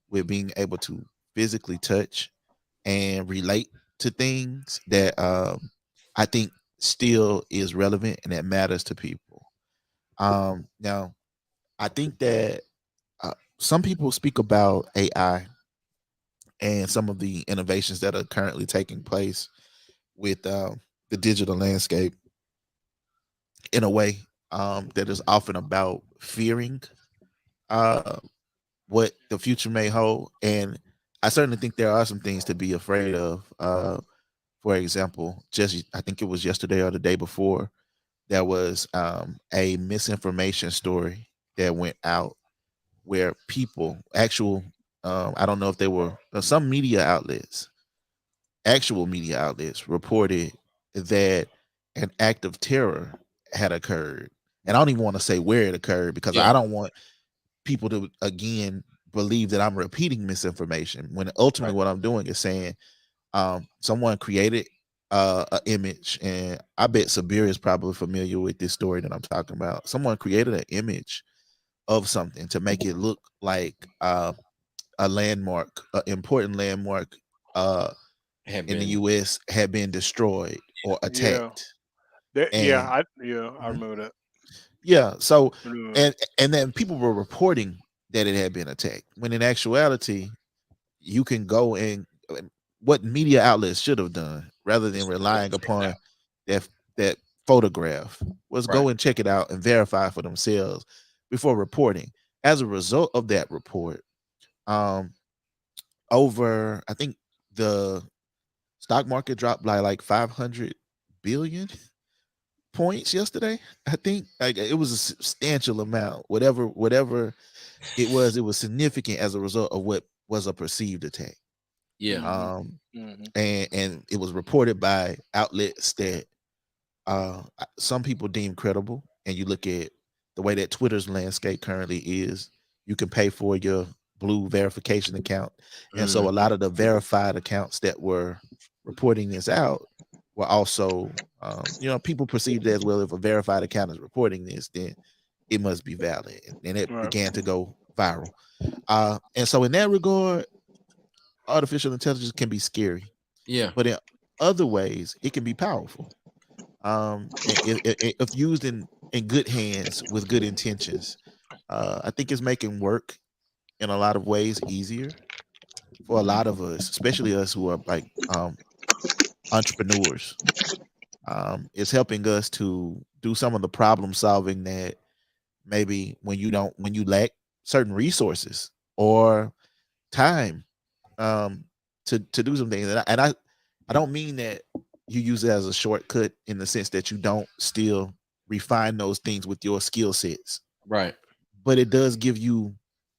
with being able to physically touch and relate to things that I think still is relevant and that matters to people. Now, I think that some people speak about AI and some of the innovations that are currently taking place with the digital landscape in a way that is often about fearing uh, what the future may hold. And I certainly think there are some things to be afraid of. For example, just I think it was yesterday or the day before, there was a misinformation story that went out where people, actual, I don't know if they were some media outlets, actual media outlets reported that an act of terror had occurred. And I don't even want to say where it occurred because Yeah. I don't want people to again believe that I'm repeating misinformation when ultimately what I'm doing is saying someone created an image, and I bet Sabir is probably familiar with this story that I'm talking about. Someone created an image of something to make it look like a landmark, an important landmark in the US had been destroyed or Yeah. attacked. Yeah, And I Mhm. remember that. Yeah, so Yeah. and then people were reporting that it had been attacked when in actuality you can go and what media outlets should have done rather than relying upon that photograph was Right. go and check it out and verify for themselves before reporting. As a result of that report, um over I think the stock market dropped by like 500 billion points yesterday. I think like it was a substantial amount. Whatever it was significant as a result of what was a perceived attack. Yeah. And it was reported by outlets that some people deem credible. And you look at the way that Twitter's landscape currently is, you can pay for your blue verification account. And so a lot of the verified accounts that were reporting this out were also, people perceived it as well. If a verified account is reporting this, then it must be valid. And it Right. began to go viral. And so in that regard, artificial intelligence can be scary, Yeah. but in other ways, it can be powerful. If used in good hands with good intentions, I think it's making work in a lot of ways easier for a lot of us, especially us who are like entrepreneurs. It's helping us to do some of the problem solving that maybe when you lack certain resources or time to do some things. I don't mean that you use it as a shortcut in the sense that you don't still refine those things with your skill sets, Right. but it does give you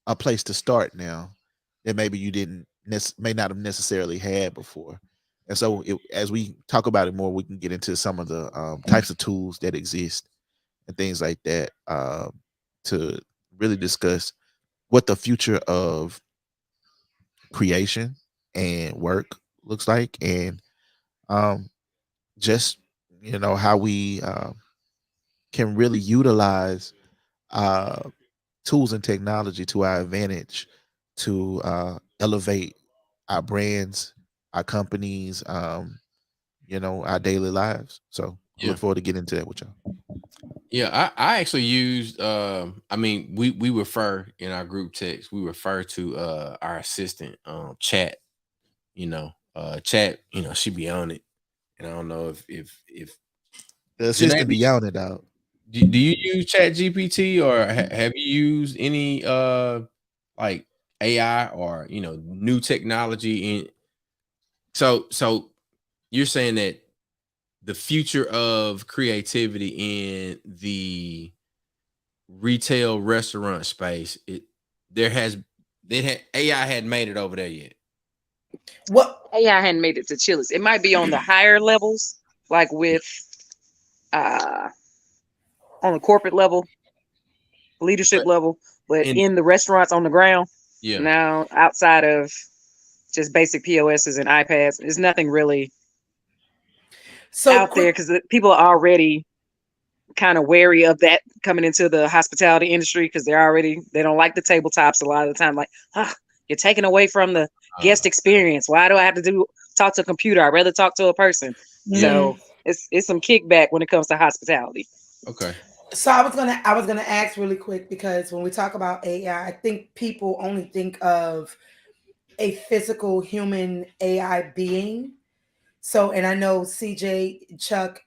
a place to start now that maybe you didn't may not have necessarily had before. And so as we talk about it more, we can get into some of the types of tools that exist and things like that to really discuss what the future of creation and work looks like, and um, just how we can really utilize uh, tools and technology to our advantage to elevate our brands, our companies, our daily lives. So I Yeah. look forward to getting into that with y'all. Yeah, I actually used I mean we refer in our group text, we refer to our assistant chat, chat, she be on it. And I don't know if The Janae assistant be on it out. Do you use Chat GPT or have you used any like AI or new technology in so you're saying that the future of creativity in the retail restaurant space, there has AI hadn't made it over there yet. What? AI hadn't made it to Chili's. It might be on the higher levels, like with uh on the corporate level, leadership But level, but in in the restaurants on the ground, yeah. now outside of just basic POSs and iPads, there's nothing really So out there quick. because people are already kind of wary of that coming into the hospitality industry because they don't like the tabletops a lot of the time. Like, you're taking away from the guest experience. Why do I have to talk to a computer? I'd rather talk to a person. Yeah. So it's some kickback when it comes to hospitality. Okay. So I was gonna ask really quick because when we talk about AI, I think people only think of a physical human AI being. So, and I know CJ, Chuck,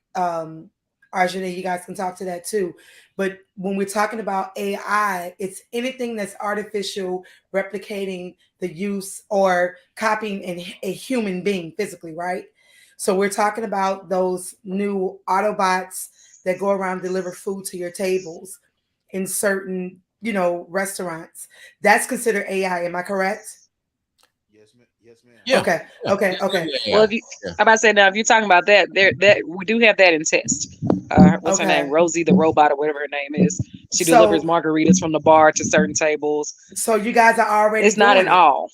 Arjuna, you guys can talk to that too. But when we're talking about AI, it's anything that's artificial, replicating the use or copying a human being physically, right? So we're talking about those new Autobots that go around deliver food to your tables in certain, restaurants. That's considered AI. Am I correct? Yes, ma'am. Yes, ma'am. Yeah. Okay. Yeah. Okay. Okay. Well, Yeah. I'm about to say now, if you're talking about that we do have that in test. What's her name? Okay. Rosie the robot or whatever her name is. She delivers So margaritas from the bar to certain tables. so you guys are already It's not in doing it. all.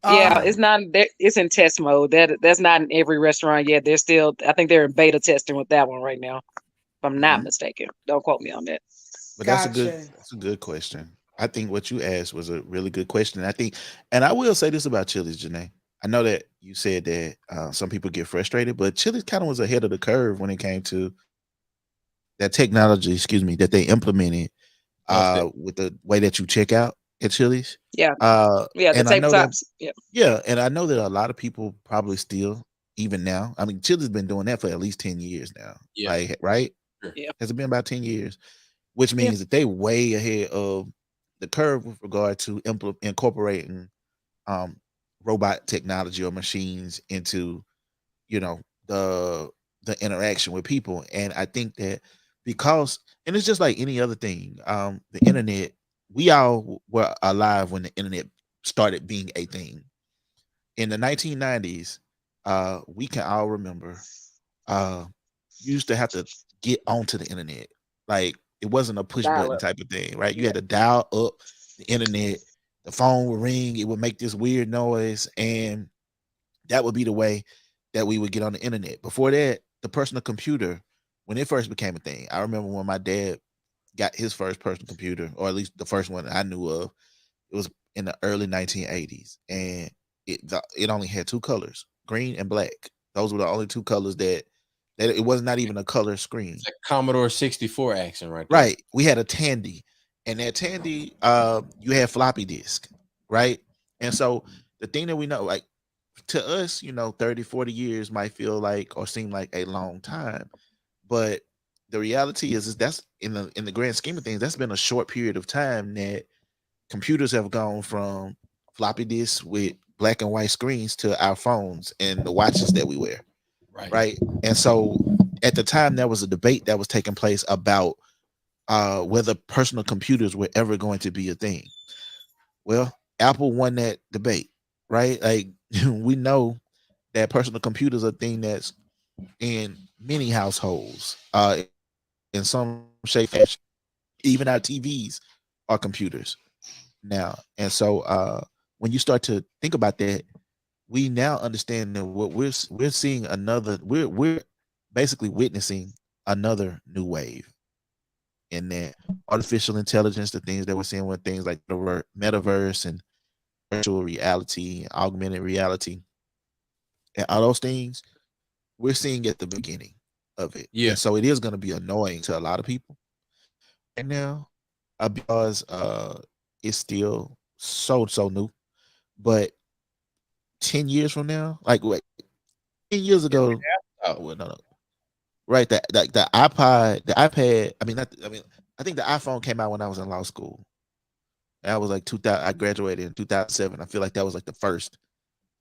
Yeah, Oh, it's not. It's in test mode. That's not in every restaurant yet. They're still. I think they're in beta testing with that one right now. If I'm not Mhm. mistaken. Don't quote me on that. But gotcha. that's a good question. I think what you asked was a really good question. I think, and I will say this about Chili's, Janae. I know that you said that some people get frustrated, but Chili's kind of was ahead of the curve when it came to that technology, excuse me, that they implemented Most definitely. with the way that you check out at Chili's. Yeah, Uh, yeah. The and I know that, tabletops. Yeah, yeah, and I know that a lot of people probably still, even now, I mean, Chili's been doing that for at least 10 years now. Yeah. Like, right? Sure. yeah, Has it been about 10 years? Which yeah. means that they way ahead of the curve with regard to incorporating um, robot technology or machines into you know the the interaction with people. And I think that because, and it's just like any other thing, the internet, we all were alive when the internet started being a thing in the 1990s. We can all remember uh you used to have to get onto the internet. Like it wasn't a push Dial button up. type of thing, right? You Yeah. had to dial up the internet, the phone would ring, it would make this weird noise, and that would be the way that we would get on the internet. Before that, the personal computer, when it first became a thing, I remember when my dad got his first personal computer, or at least the first one that I knew of, it was in the early 1980s, and it only had two colors, green and black. Those were the only two colors that it was not even a color screen. It's a Commodore 64 action right there. Right. We had a Tandy, and that Tandy, you had floppy disk, right? And so the thing that we know, like to us, 30, 40 years might feel like or seem like a long time, but the reality is that's in the grand scheme of things, that's been a short period of time that computers have gone from floppy disks with black and white screens to our phones and the watches that we wear, Right. right? And so at the time, there was a debate that was taking place about whether personal computers were ever going to be a thing. Well, Apple won that debate, right? Like we know that personal computers are a thing that's in many households, in some shape, fashion. Even our TVs are computers now. And so when you start to think about that, we now understand that what we're seeing another we're basically witnessing another new wave in that artificial intelligence, the things that we're seeing with things like the metaverse and virtual reality, augmented reality, and all those things we're seeing at the beginning of it. Yeah. And so it is going to be annoying to a lot of people right now, because it's still so new. But 10 years from now, like wait, 10 years Yeah, we ago, have. Oh, well, no, right? The iPod, the iPad. I mean, not, I mean, I think the iPhone came out when I was in law school. That was like 2000. I graduated in 2007. I feel like that was like the first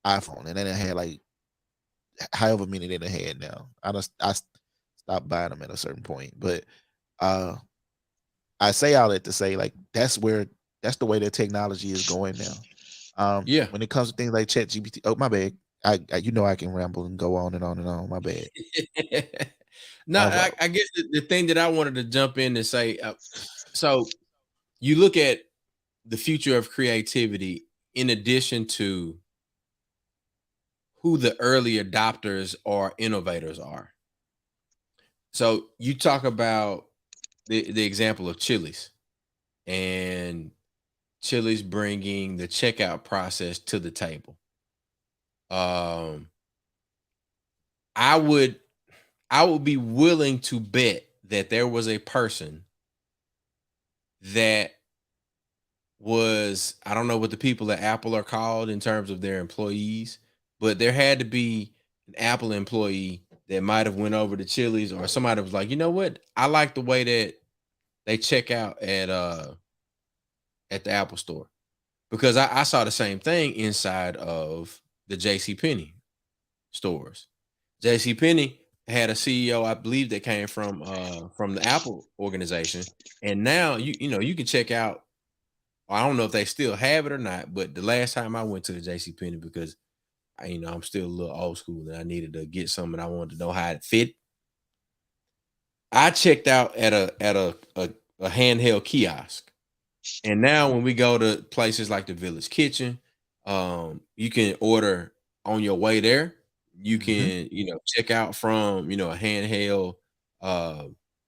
iPhone, and then it had like however many they had now. I stopped buying them at a certain point, but uh, I say all that to say like that's the way that technology is going now. Yeah. When it comes to things like Chat GPT, oh my bad. I you know I can ramble and go on and on and on. My bad. No, My fault. I guess the thing that I wanted to jump in and say, so you look at the future of creativity in addition to who the early adopters or innovators are. So you talk about the example of Chili's and Chili's bringing the checkout process to the table. Um, I would I would be willing to bet that there was a person that was, I don't know what the people at Apple are called in terms of their employees, but there had to be an Apple employee that might have went over to Chili's, or somebody was like, you know what, I like the way that they check out at the Apple store, because I saw the same thing inside of the JC Penney stores. JC Penney had a CEO, I believe, that came from the Apple organization, and now you know you can check out. I don't know if they still have it or not, but the last time I went to the JC Penney, because I'm still a little old school and I needed to get something, I wanted to know how it fit. I checked out at a handheld kiosk. And now when we go to places like the Village Kitchen, you can order on your way there. You can, check out from, a handheld, uh,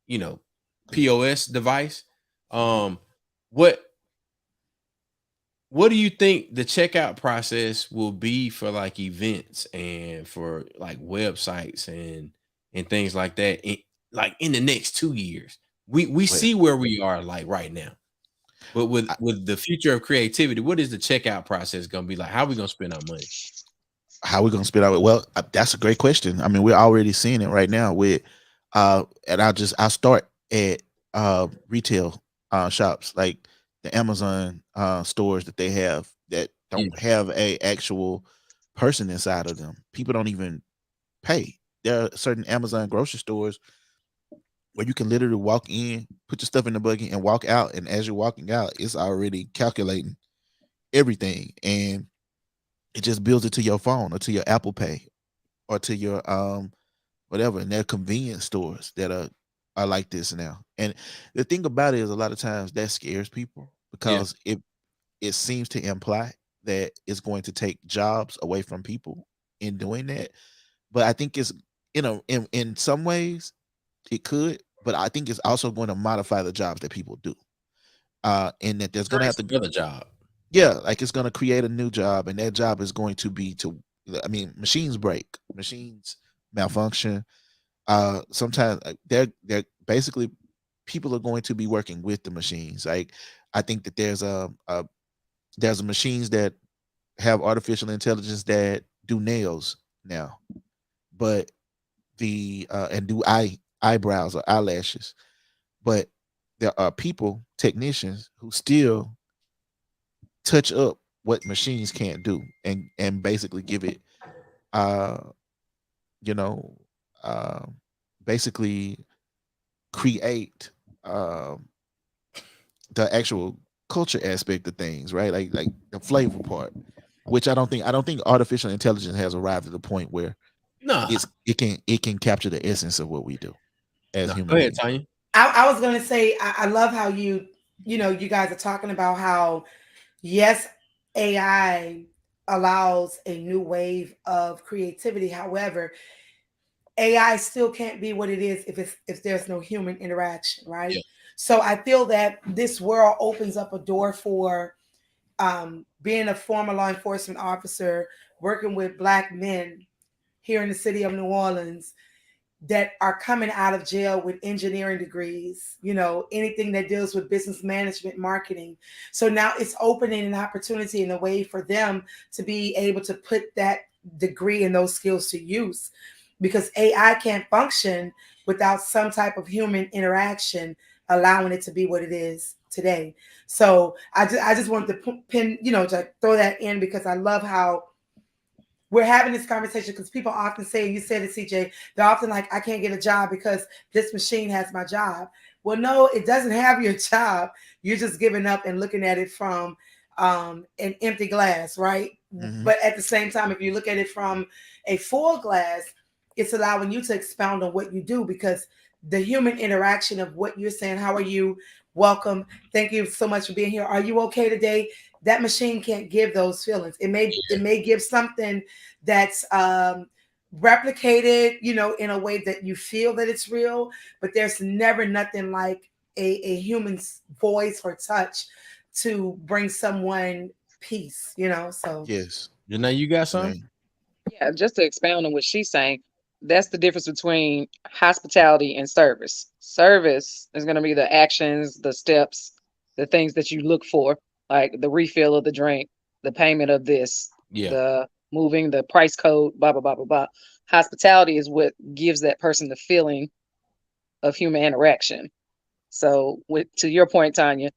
you know, POS device. What what do you think the checkout process will be for like events and for like websites and things like that like in the next 2 years? We Well, see where we are like right now. But with the future of creativity, what is the checkout process going to be like? How are we going to spend our money? how we gonna spit out? Well, that's a great question. I mean, we're already seeing it right now with, and I'll start at retail shops like the Amazon stores that they have that Yeah. don't have a actual person inside of them. People don't even pay. There are certain Amazon grocery stores where you can literally walk in, put your stuff in the buggy, and walk out. And as you're walking out, it's already calculating everything, and it just builds it to your phone or to your Apple Pay or to your whatever. And they're convenience stores that are like this now. And the thing about it is, a lot of times that scares people Yeah. because it seems to imply that it's going to take jobs away from people in doing that. But I think it's, in some ways it could, but I think it's also going to modify the jobs that people do. And that there's going to have Creates to, another job. yeah, like it's going to create a new job, and that job is going to be to, I mean, machines break, machines malfunction. Sometimes they're basically, people are going to be working with the machines. Like I think that there's machines that have artificial intelligence that do nails now, but and do eyebrows or eyelashes, but there are people, technicians, who still touch up what machines can't do, and basically give it, uh you know uh, basically create, um the actual culture aspect of things, right? Like the flavor part, which I don't think artificial intelligence has arrived at the point where No, it can capture the essence of what we do as no. Go human ahead, beings. Tanya. I was gonna say I love how you guys are talking about how yes, AI allows a new wave of creativity. However, AI still can't be what it is if there's no human interaction, right? Yeah. So I feel that this world opens up a door for being a former law enforcement officer, working with Black men here in the city of New Orleans that are coming out of jail with engineering degrees, anything that deals with business management, marketing. So now it's opening an opportunity and a way for them to be able to put that degree and those skills to use. because AI can't function without some type of human interaction, allowing it to be what it is today. So I just wanted to pin, to throw that in, because I love how we're having this conversation, because people often say, you said it, CJ, they're often like, I can't get a job because this machine has my job. Well, no, it doesn't have your job. You're just giving up and looking at it from an empty glass, right? Mhm. But at the same time, if you look at it from a full glass, it's allowing you to expound on what you do, because the human interaction of what you're saying, how are you? Welcome. Thank you so much for being here. Are you okay today? That machine can't give those feelings. It may give something that's replicated, in a way that you feel that it's real, but there's never nothing like a human's voice or touch to bring someone peace, so Yes. You got some? Man. Yeah, just to expound on what she's saying, that's the difference between hospitality and service. Service is going to be the actions, the steps, the things that you look for, like the refill of the drink, the payment of this, Yeah. the moving, the price code, blah, blah, blah, blah, blah. Hospitality is what gives that person the feeling of human interaction. So, to your point, Tanya,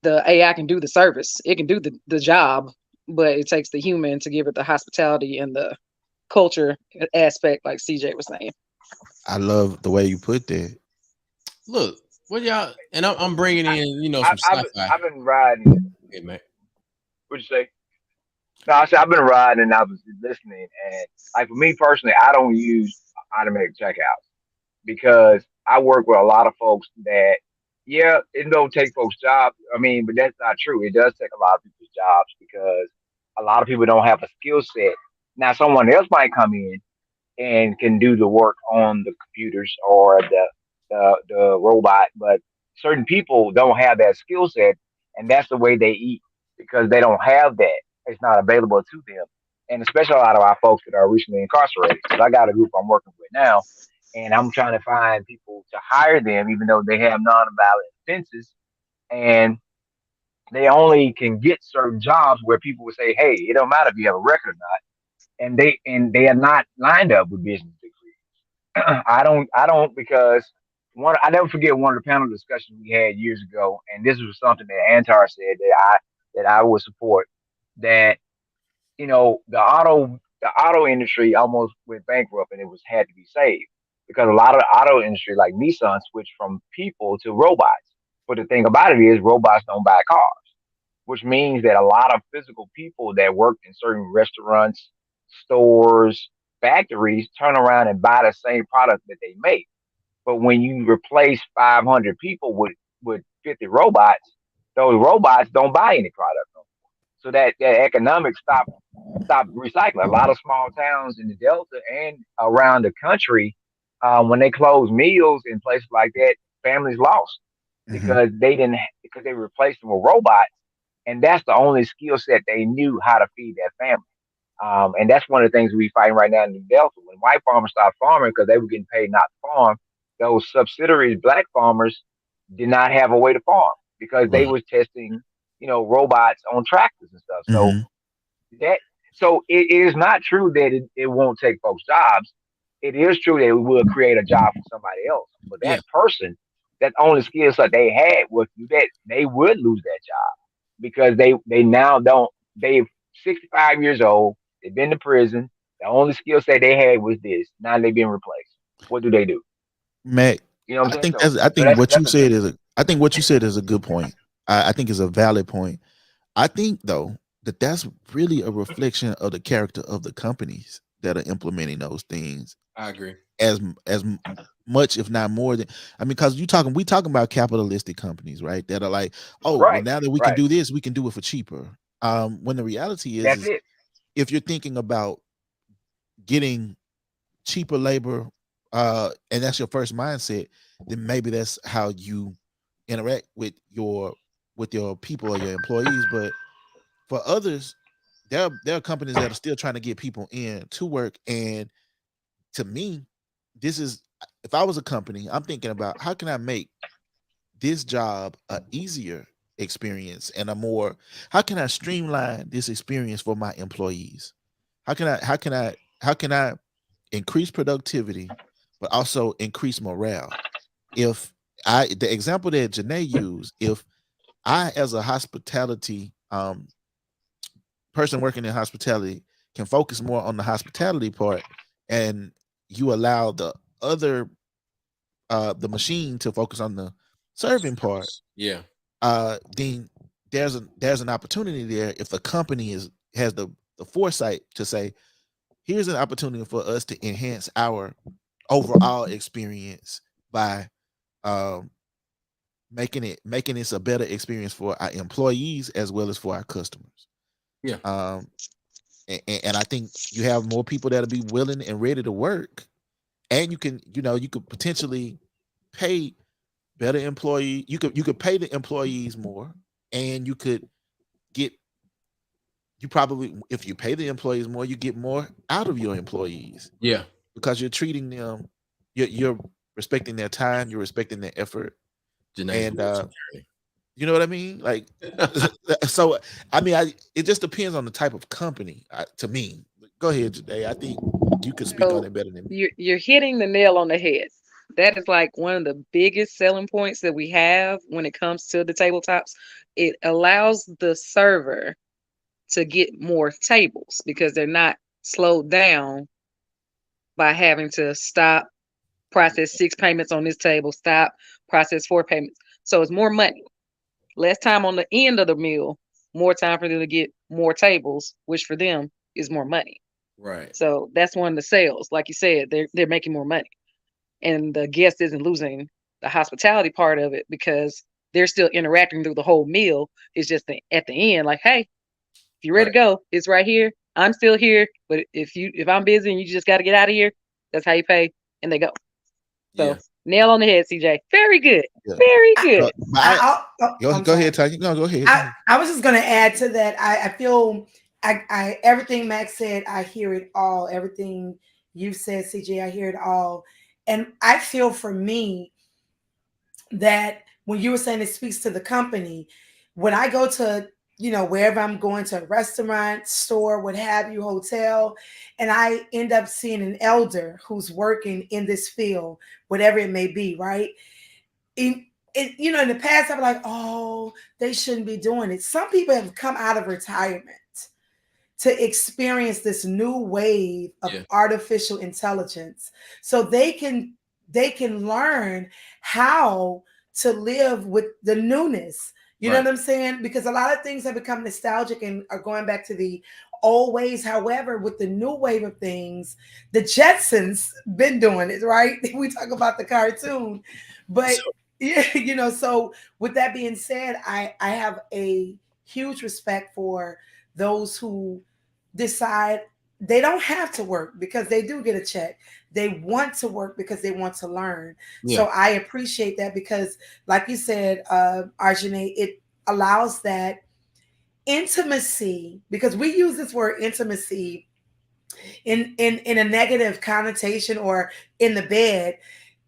the AI can do the service, it can do the job, but it takes the human to give it the hospitality and the culture aspect, like CJ was saying. I love the way you put that. Look, what y'all, and I'm bringing in, some I've sci-fi. I've been riding. Hey, man. What'd you say? No, I said I've been riding and I was listening, and like for me personally, I don't use automatic checkouts because I work with a lot of folks that, yeah, it don't take folks' jobs. I mean, but that's not true. It does take a lot of people's jobs because a lot of people don't have a skill set. Now, someone else might come in and can do the work on the computers or the robot, but certain people don't have that skill set, and that's the way they eat because they don't have that. It's not available to them, and especially a lot of our folks that are recently incarcerated. Because I got a group I'm working with now, and I'm trying to find people to hire them, even though they have non-violent offenses, and they only can get certain jobs where people would say, "Hey, it don't matter if you have a record or not," and they are not lined up with business degrees. I don't because one I never forget one of the panel discussions we had years ago, and this was something that Antar said that I would support, that the auto industry almost went bankrupt and it was had to be saved because a lot of the auto industry like Nissan switched from people to robots. But the thing about it is robots don't buy cars, which means that a lot of physical people that worked in certain restaurants, stores, factories turn around and buy the same product that they make. But when you replace 500 people with 50 robots, those robots don't buy any product no more. So that economics stop recycling. A lot of small towns in the Delta and around the country, when they close meals in places like that, families lost Hmm. because they replaced them with robots, and that's the only skill set they knew how to feed their family. And that's one of the things we fighting right now in the Delta. When white farmers stopped farming because they were getting paid not to farm, those subsidiaries, black farmers, did not have a way to farm because they Right. was testing, robots on tractors and stuff. So Hmm. that so it is not true that it won't take folks jobs. It is true that it will create a job for somebody else. But Yeah. that person, that only skill set they had was to do that, they would lose that job because they now don't they've 65 years old, they've been to prison, the only skill set they had was this. Now they've been replaced. What do they do? Mac, You know what I I'm saying? think So that's I so think that's what you that's a said difference. is a I think what you said is a good point. I think is a valid point. I think though that that's really a reflection of the character of the companies that are implementing those things I agree. as much, if not more than. I mean, because we talking about capitalistic companies, right? That are like, oh, well, Right, now that we can right. do this, we can do it for cheaper. When the reality That's is it. if you're thinking about getting cheaper labor, and that's your first mindset, then maybe that's how you interact with your people or your employees. But for others, there are companies that are still trying to get people in to work. And to me, this is if I was a company, I'm thinking about how can I make this job a easier experience and a more how can I streamline this experience for my employees? How can I increase productivity, but also increase morale. If the example that Janae used, if I, as a hospitality person working in hospitality, can focus more on the hospitality part, and you allow the other the machine to focus on the serving part, Yeah. then there's an opportunity there if the company has the foresight to say, here's an opportunity for us to enhance our overall experience by um, making this a better experience for our employees as well as for our customers. Yeah. And I think you have more people that'll be willing and ready to work, and you could potentially pay better employee. You could pay the employees more, and you could get you probably, if you pay the employees more, you get more out of your employees. Yeah. Because you're treating them, you're respecting their time, you're respecting their effort, Janae's and you know what I mean? Like, so I mean, it just depends on the type of company. To me, go ahead, Janae. I think you could speak on So it better than me. you're hitting the nail on the head. That is like one of the biggest selling points that we have when it comes to the tabletops. It allows the server to get more tables because they're not slowed down by having to stop, process 6 payments on this table, stop, process 4 payments. So it's more money, less time on the end of the meal, more time for them to get more tables, which for them is more money. Right. So that's one of the sales. Like you said, they're making more money, and the guest isn't losing the hospitality part of it because they're still interacting through the whole meal. It's just at the end, like, hey, if you're ready to go, it's right here. I'm still here, but if I'm busy and you just got to get out of here, that's how you pay, and they go. So nail on the head, CJ. Very good. Yeah. Very good. Go ahead, Tanya. No, go ahead. I was just going to add to that. I feel I everything Max said, I hear it all. Everything you said, CJ, I hear it all. And I feel for me that when you were saying it speaks to the company, when I go to, wherever I'm going, to a restaurant, store, what have you, hotel, and I end up seeing an elder who's working in this field, whatever it may be, right? In the past, I'm like, oh, they shouldn't be doing it. Some people have come out of retirement to experience this new wave of artificial intelligence, so they can learn how to live with the newness. You know what I'm saying? Because a lot of things have become nostalgic and are going back to the old ways. However, with the new wave of things, the Jetsons been doing it, right? We talk about the cartoon, but so with that being said, I have a huge respect for those who decide they don't have to work because they do get a check. They want to work because they want to learn. So I appreciate that because, like you said, Arjane, it allows that intimacy, because we use this word intimacy in a negative connotation or in the bed.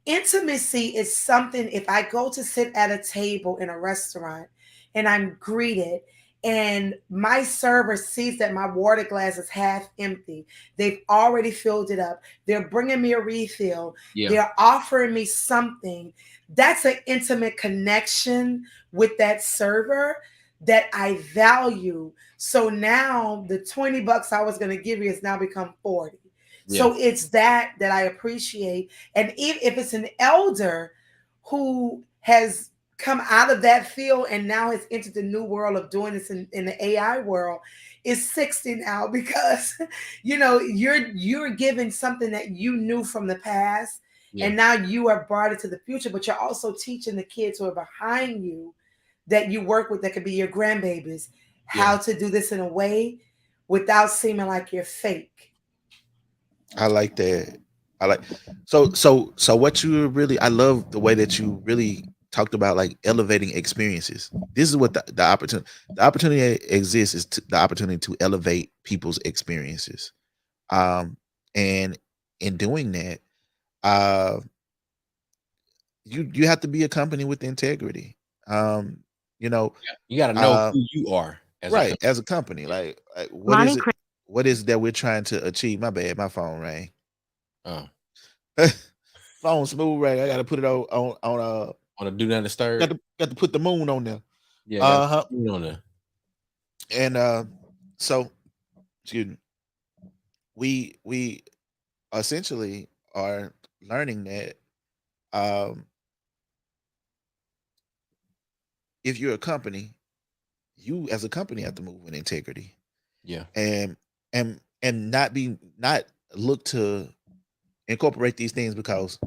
Intimacy is something, if I go to sit at a table in a restaurant and I'm greeted and my server sees that my water glass is half empty, they've already filled it up, they're bringing me a refill, they're offering me something, that's an intimate connection with that server that I value. So now the $20 I was going to give you has now become 40. So it's that I appreciate. And if it's an elder who has come out of that field and now has entered the new world of doing this in the AI world, is 60 now because you're given something that you knew from the past, and now you are brought into the future, but you're also teaching the kids who are behind you that you work with, that could be your grandbabies, how to do this in a way without seeming like you're fake. I like that. So what you really, I love the way that you really talked about, like, elevating experiences. This is what the opportunity exists, is the opportunity to elevate people's experiences. And in doing that, you have to be a company with integrity. You got to know who you are as a company. Like what is it that we're trying to achieve? My bad, my phone rang. Oh, Phone smooth right. I gotta put it on want to do that disturb? got to put the moon on there. Yeah, got Uh-huh. on there. And so excuse me, we essentially are learning that um if you're a company, you as a company have to move with integrity Yeah, and not look to incorporate these things because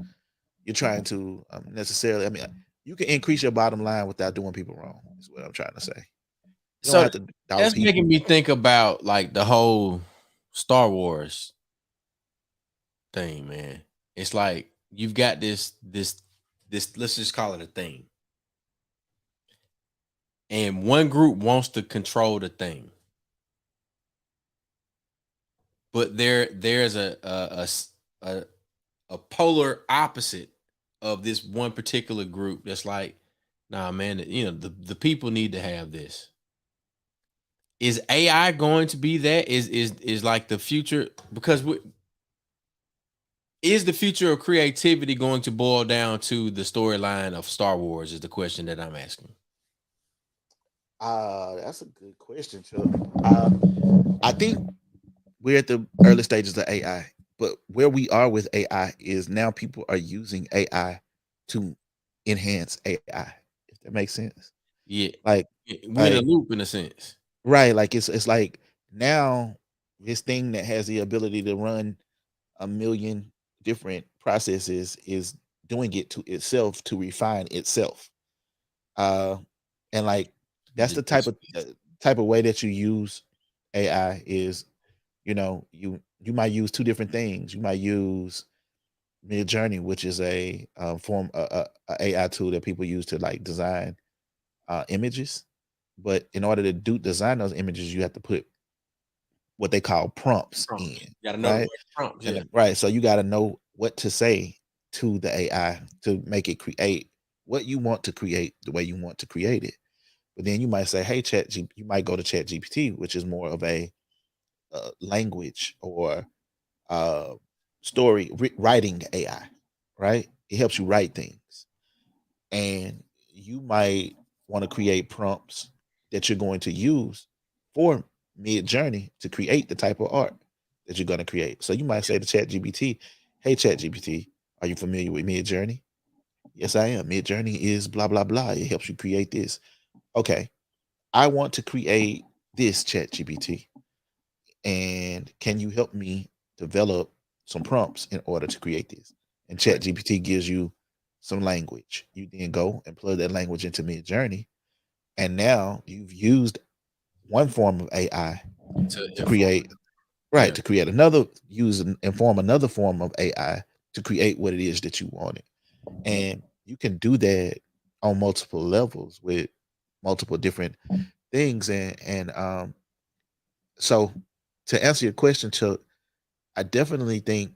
you're trying to necessarily. I mean, you can increase your bottom line without doing people wrong. Is what I'm trying to say. You don't so have to dog that's people. making me think about like the whole Star Wars thing, man. It's like you've got this. Let's just call it a thing, and one group wants to control the thing, but there's a polar opposite of this one particular group that's like, nah, man, the people need to have this. Is AI going to be that? Is like the future? Because is the future of creativity going to boil down to the storyline of Star Wars? Is the question that I'm asking. That's a good question, Chuck. I think we're at the early stages of AI, but where we are with AI is now people are using AI to enhance AI. If that makes sense, Yeah, like we're in a like loop in a sense. right, like it's like now this thing that has the ability to run a million different processes is doing it to itself to refine itself. Uh, and like that's the type of way that you use AI is, you might use two different things. You might use Mid Journey, which is a form a AI tool that people use to like design images. But in order to design those images, you have to put what they call prompts in, Prompts. You gotta know the right? right prompts. And Yeah. right, so you got to know what to say to the AI to make it create what you want to create the way you want to create it. But then you might say, "Hey, you might go to Chat GPT, which is more of a language or uh, writing AI, right? It helps you write things, and you might want to create prompts that you're going to use for Mid Journey to create the type of art that you're going to create. So you might say to Chat GPT, "Hey, Chat GPT, are you familiar with Mid Journey?" "Yes, I am. Mid Journey is blah blah blah. It helps you create this." "Okay, I want to create this, Chat GPT, and can you help me develop some prompts in order to create this?" And Chat Right. GPT gives you some language. You then go and plug that language into Mid Journey, and now you've used one form of AI To to inform. create, right, Yeah. to create another, use and inform another form of AI to create what it is that you wanted. And you can do that on multiple levels with multiple different things. And so to answer your question, Chuck, I definitely think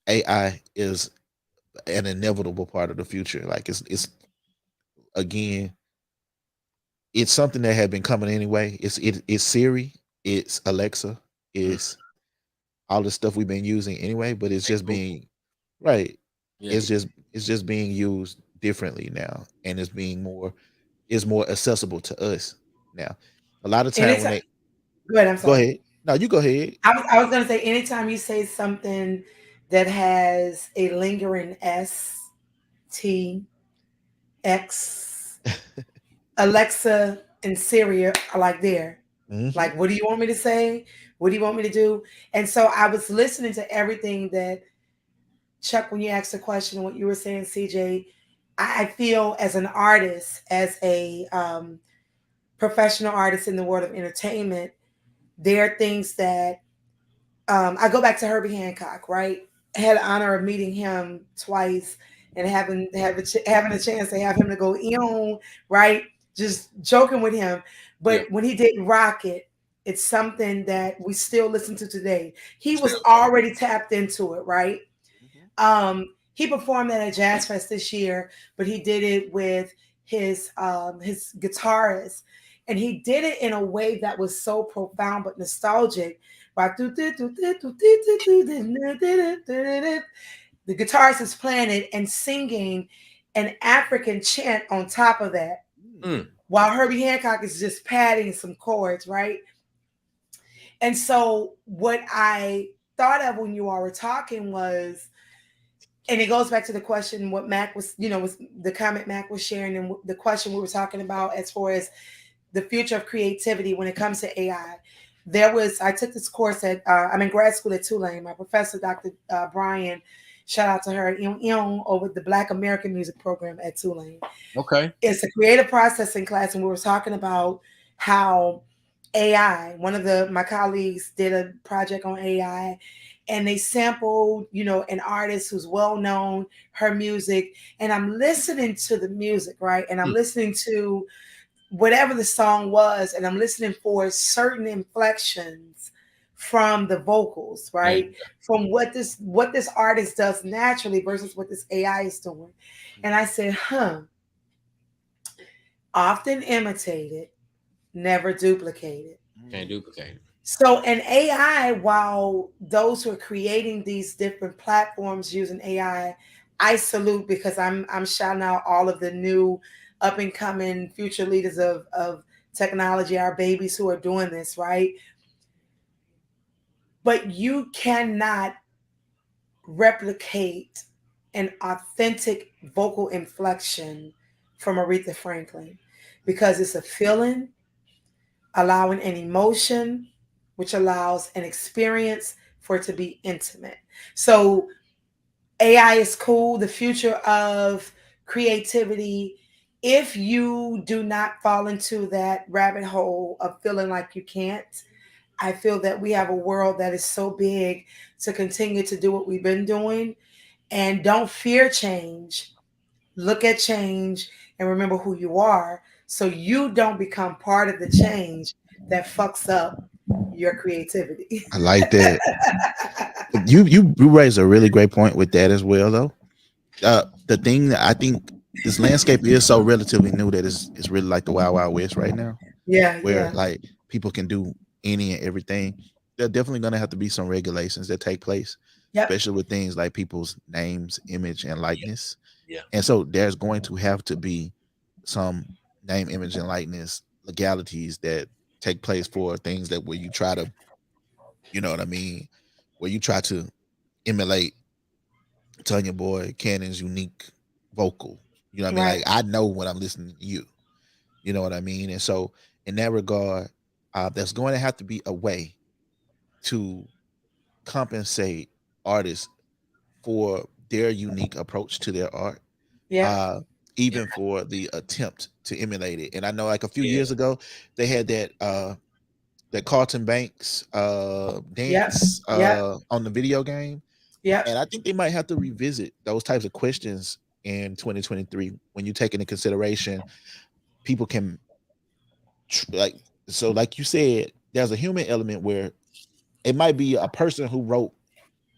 AI is an inevitable part of the future. Like it's again, it's something that had been coming anyway. It's Siri, it's Alexa, Mhm. it's all the stuff we've been using anyway, but it's Hey, just cool. being right. Yeah. It's just being used differently now, and it's more accessible to us now. A lot of time when Anytime, they go ahead. I'm go sorry. ahead. No, you go ahead. I was gonna say anytime you say something that has a lingering S, T, X, Alexa and Siri are like there. Hmm. Like, what do you want me to say? What do you want me to do? And so I was listening to everything that Chuck, when you asked the question, what you were saying, CJ, I feel as an artist, as a professional artist in the world of entertainment, there are things that I go back to Herbie Hancock, right? I had the honor of meeting him twice and having a chance to have him to go in, right? Just joking with him. Yeah. But when he did Rocket, it's something that we still listen to today. He was Still. already tapped into it, right? Mhm. He performed at a jazz fest this year, but he did it with his guitarist, And he did it in a way that was so profound but nostalgic. The guitarist is playing it and singing an African chant on top of that, while Herbie Hancock is just padding some chords, right? And so what I thought of when you all were talking was, and it goes back to the question what Mac was, was the comment Mac was sharing, and the question we were talking about as far as the future of creativity when it comes to AI. I took this course at, I'm in grad school at Tulane. My professor, Dr. Brian, shout out to her, over the Black American Music Program at Tulane. Okay. It's a creative processing class, and we were talking about how AI, one of my colleagues did a project on AI, and they sampled, an artist who's well known, her music, and I'm listening to the music, right? And I'm listening to whatever the song was, and I'm listening for certain inflections from the vocals, right? From what this artist does naturally versus what this AI is doing. And I said, often imitated, never duplicated. Can't duplicate it. So an AI, while those who are creating these different platforms using AI, I salute, because I'm shouting out all of the new up and coming future leaders of technology, our babies who are doing this, right? But you cannot replicate an authentic vocal inflection from Aretha Franklin, because it's a feeling, allowing an emotion, which allows an experience for it to be intimate. So AI is cool. The future of creativity, if you do not fall into that rabbit hole of feeling like you can't, I feel that we have a world that is so big to continue to do what we've been doing. And don't fear change. Look at change and remember who you are, so you don't become part of the change that fucks up your creativity. I like that. You raised a really great point with that as well, though. The thing that I think, this landscape is so relatively new that it's really like the Wild Wild West right now, Yeah, where yeah. like people can do any and everything. There's definitely going to have to be some regulations that take place, Yep. especially with things like people's names, image, and likeness. Yeah. And so there's going to have to be some name, image, and likeness legalities that take place for things that where you try to, you know what I mean, where you try to emulate Tonya Boyd Cannon's unique vocal. You know what I mean? Right. Like, I know when I'm listening to you. You know what I mean? And so in that regard, there's going to have to be a way to compensate artists for their unique approach to their art. Yeah. Even for the attempt to emulate it. And I know like a few Yeah. years ago, they had that Carlton Banks dance on the video game. Yeah. And I think they might have to revisit those types of questions in 2023 when you take into consideration people can like, so like you said, there's a human element where it might be a person who wrote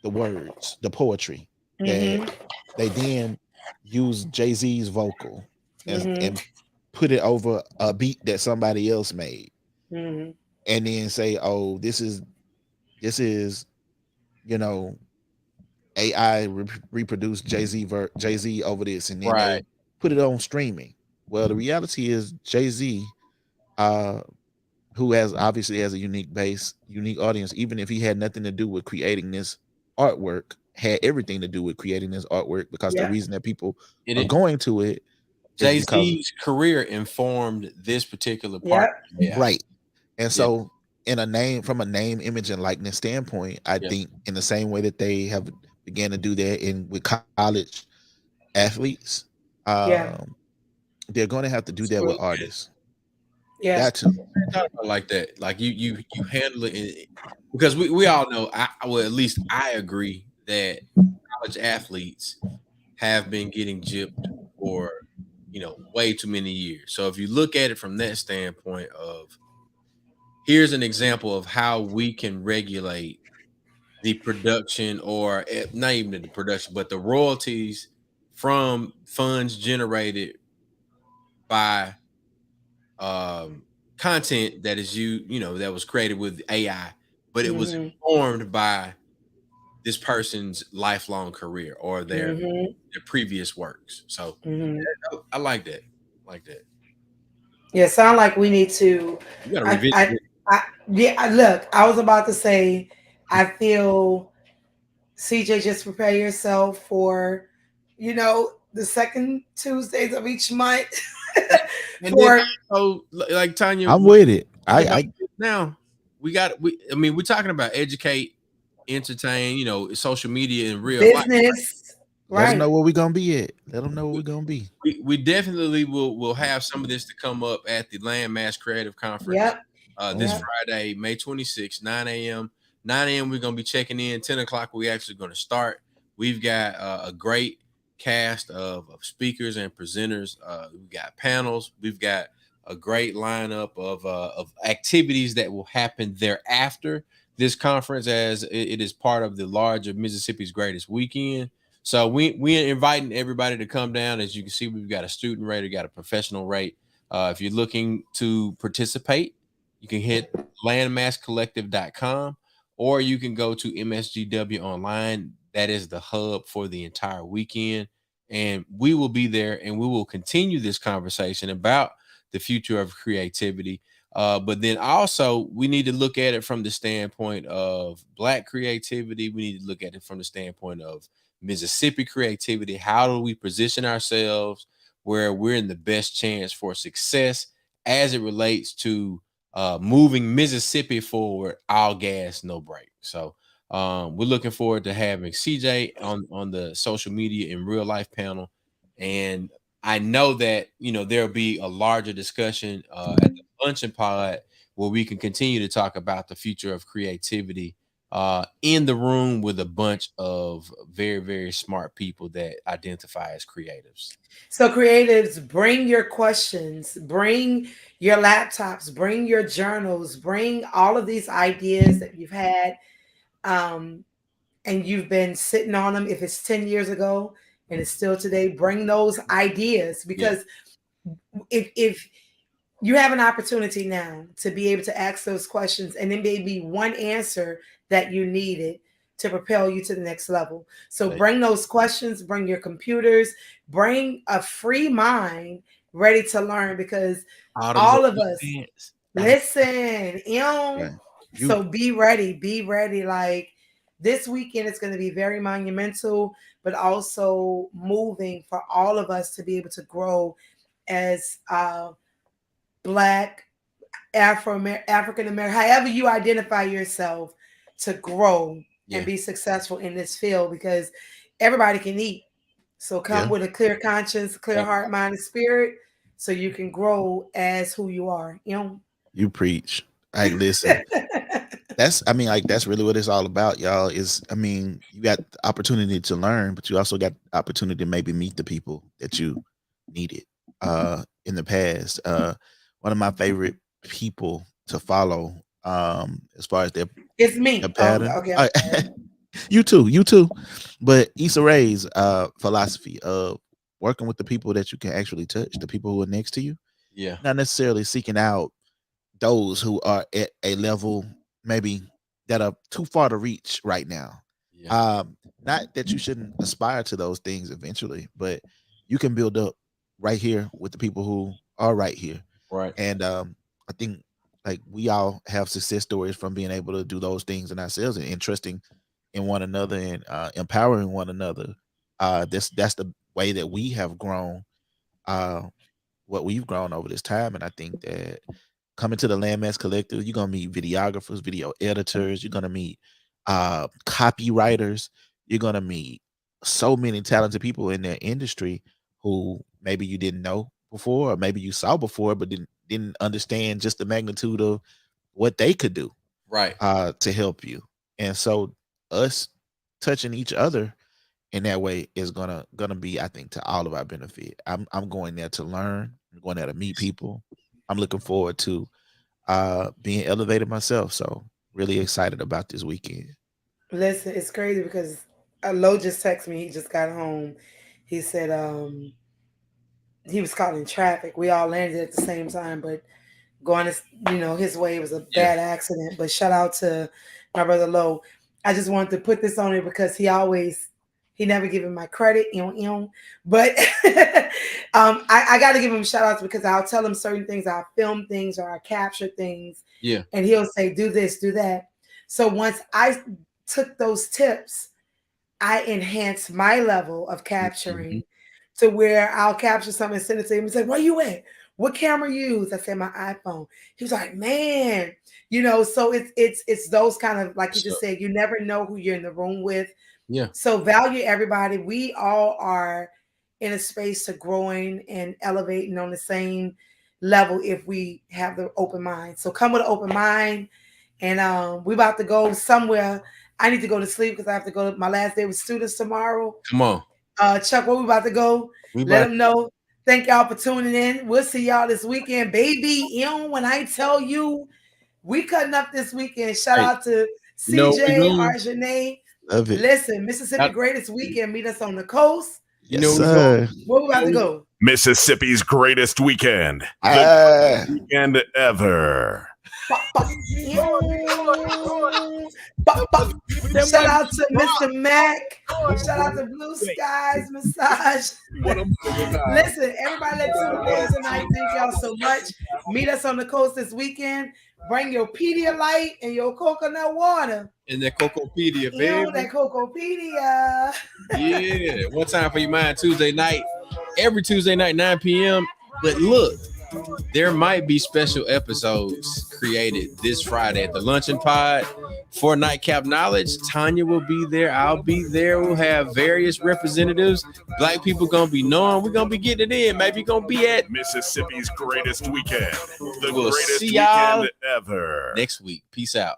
the words, the poetry, that they then use Jay-Z's vocal and put it over a beat that somebody else made, and then say, oh, this is you know, AI reproduced Jay-Z over this, and then they'll put it on streaming. Well, the reality is Jay-Z, who obviously has a unique base, unique audience, even if he had nothing to do with creating this artwork, had everything to do with creating this artwork, because the reason that people are going to it is because Jay-Z's career informed this particular part. Right. And so from a name, image, and likeness standpoint, I think in the same way that they have began to do that with college athletes, they're going to have to do that with artists. Yeah. Got to. Like that. Like you handle it because we all know, well, at least I agree that college athletes have been getting gypped for, way too many years. So if you look at it from that standpoint of, here's an example of how we can regulate the production, or not even the production, but the royalties from funds generated by content that is that was created with AI, but it was Mhm. informed by this person's lifelong career or Mhm. their previous works. So Mhm. I like that. Like that. Yeah, sound like we need to. You got to I, revisit I, it. yeah. Look, I was about to say. I feel CJ, just prepare yourself for, the second Tuesdays of each month. And then For also, like Tanya, I'm with it. talking about I this now. I mean, we're talking about educate, entertain, social media in real life. business, let them know right? where we gonna be at. Let them know where we gonna be. We definitely will have some of this to come up at the Landmass Creative Conference Yep. this Oh, Yep. Friday, May 26th, 9 a.m. 9 a.m. We're gonna be checking in. 10 o'clock we actually gonna start. We've got a great cast of speakers and presenters. We've got panels. We've got a great lineup of activities that will happen thereafter this conference, as it is part of the larger Mississippi's Greatest Weekend. So we're inviting everybody to come down. As you can see, we've got a student rate, we got a professional rate. If you're looking to participate, you can hit landmasscollective.com, or you can go to MSGW online. That is the hub for the entire weekend. And we will be there and we will continue this conversation about the future of creativity. But then also, we need to look at it from the standpoint of Black creativity. We need to look at it from the standpoint of Mississippi creativity. How do we position ourselves where we're in the best chance for success as it relates to moving Mississippi forward, all gas, no break. So we're looking forward to having CJ on the social media and real life panel. And I know that there'll be a larger discussion at the luncheon pod where we can continue to talk about the future of creativity in the room with a bunch of very, very smart people that identify as creatives. So creatives, bring your questions, bring your laptops, bring your journals, bring all of these ideas that you've had, um, and you've been sitting on them. If it's 10 years ago and it's still today, bring those ideas, Yeah. because if you have an opportunity now to be able to ask those questions, and then maybe one answer that you needed to propel you to the next level. So bring those questions, bring your computers, bring a free mind ready to learn, because Autumn's all on of the us, dance. listen, right. You so be ready, be ready. Like, this weekend is going to be very monumental, but also moving for all of us to be able to grow as Black, African American, however you identify yourself, to grow and Yeah. be successful in this field, because everybody can eat. So come yeah. with a clear conscience, clear Thank you. heart, mind, and spirit, so you can grow as who you are. You preach. Like, listen. That's I mean, like, that's really what it's all about, y'all. Is I mean, you got the opportunity to learn, but you also got the opportunity to maybe meet the people that you needed in the past. One of my favorite people to follow, as far as It's their me. Oh, pattern. okay. I'm sorry. You too. But Issa Rae's philosophy of working with the people that you can actually touch, the people who are next to you, Yeah. not necessarily seeking out those who are at a level maybe that are too far to reach right now. Yeah. Not that you shouldn't aspire to those things eventually, but you can build up right here with the people who are right here. Right. And I think, like, we all have success stories from being able to do those things in ourselves and trusting in one another and empowering one another. That's the way that we have grown, uh, what we've grown over this time. And I think that coming to the Landmass Collective, you're gonna meet videographers, video editors, you're gonna meet copywriters, you're gonna meet so many talented people in their industry who maybe you didn't know before, or maybe you saw before, but didn't understand just the magnitude of what they could do Right. to help you. And so us touching each other in that way is gonna be, I think, to all of our benefit. I'm going there to learn. I'm going there to meet people. I'm looking forward to being elevated myself. So really excited about this weekend. Listen, it's crazy because Lo just texted me. He just got home. He said he was caught in traffic. We all landed at the same time, but going his way. It was a bad accident, but shout out to my brother Lowe. I just wanted to put this on it because he never given my credit, but I got to give him shout outs because I'll tell him certain things. I'll film things or I capture things. Yeah. And he'll say, do this, do that. So once I took those tips, I enhanced my level of capturing to where I'll capture something and send it to him and say, where you at? What camera you use? I said, my iPhone. He was like, man, so it's those kind of, like you just said, you never know who you're in the room with. Yeah. So value everybody. We all are in a space to growing and elevating on the same level if we have the open mind. So come with an open mind, and we about to go somewhere. I need to go to sleep because I have to go to my last day with students tomorrow. Come on. Chuck, where we about to go? Let them know. Thank y'all for tuning in. We'll see y'all this weekend, baby. When I tell you we cutting up this weekend, shout out to CJ, Arjane. Love it. Listen, Mississippi Greatest Weekend. Meet us on the coast. Yes, sir. Where we about to go? Mississippi's Greatest Weekend. The greatest weekend ever. Shout out to Mr. Mac. Shout out to Blue Skies Massage. Listen, everybody that tuned in tonight, thank y'all so much. Meet us on the coast this weekend. Bring your Pedialyte and your coconut water. And that Cocopedia, baby. That Cocopedia. Yeah. One time for your mind, Tuesday night. Every Tuesday night, 9 p.m. But look, there might be special episodes created this Friday at the Luncheon Pod for Nightcap Knowledge. Tonya will be there. I'll be there. We'll have various representatives. Black people gonna be knowing. We're gonna be getting it in. Maybe gonna be at Mississippi's Greatest Weekend. The we'll greatest see y'all weekend ever. next week. Peace out.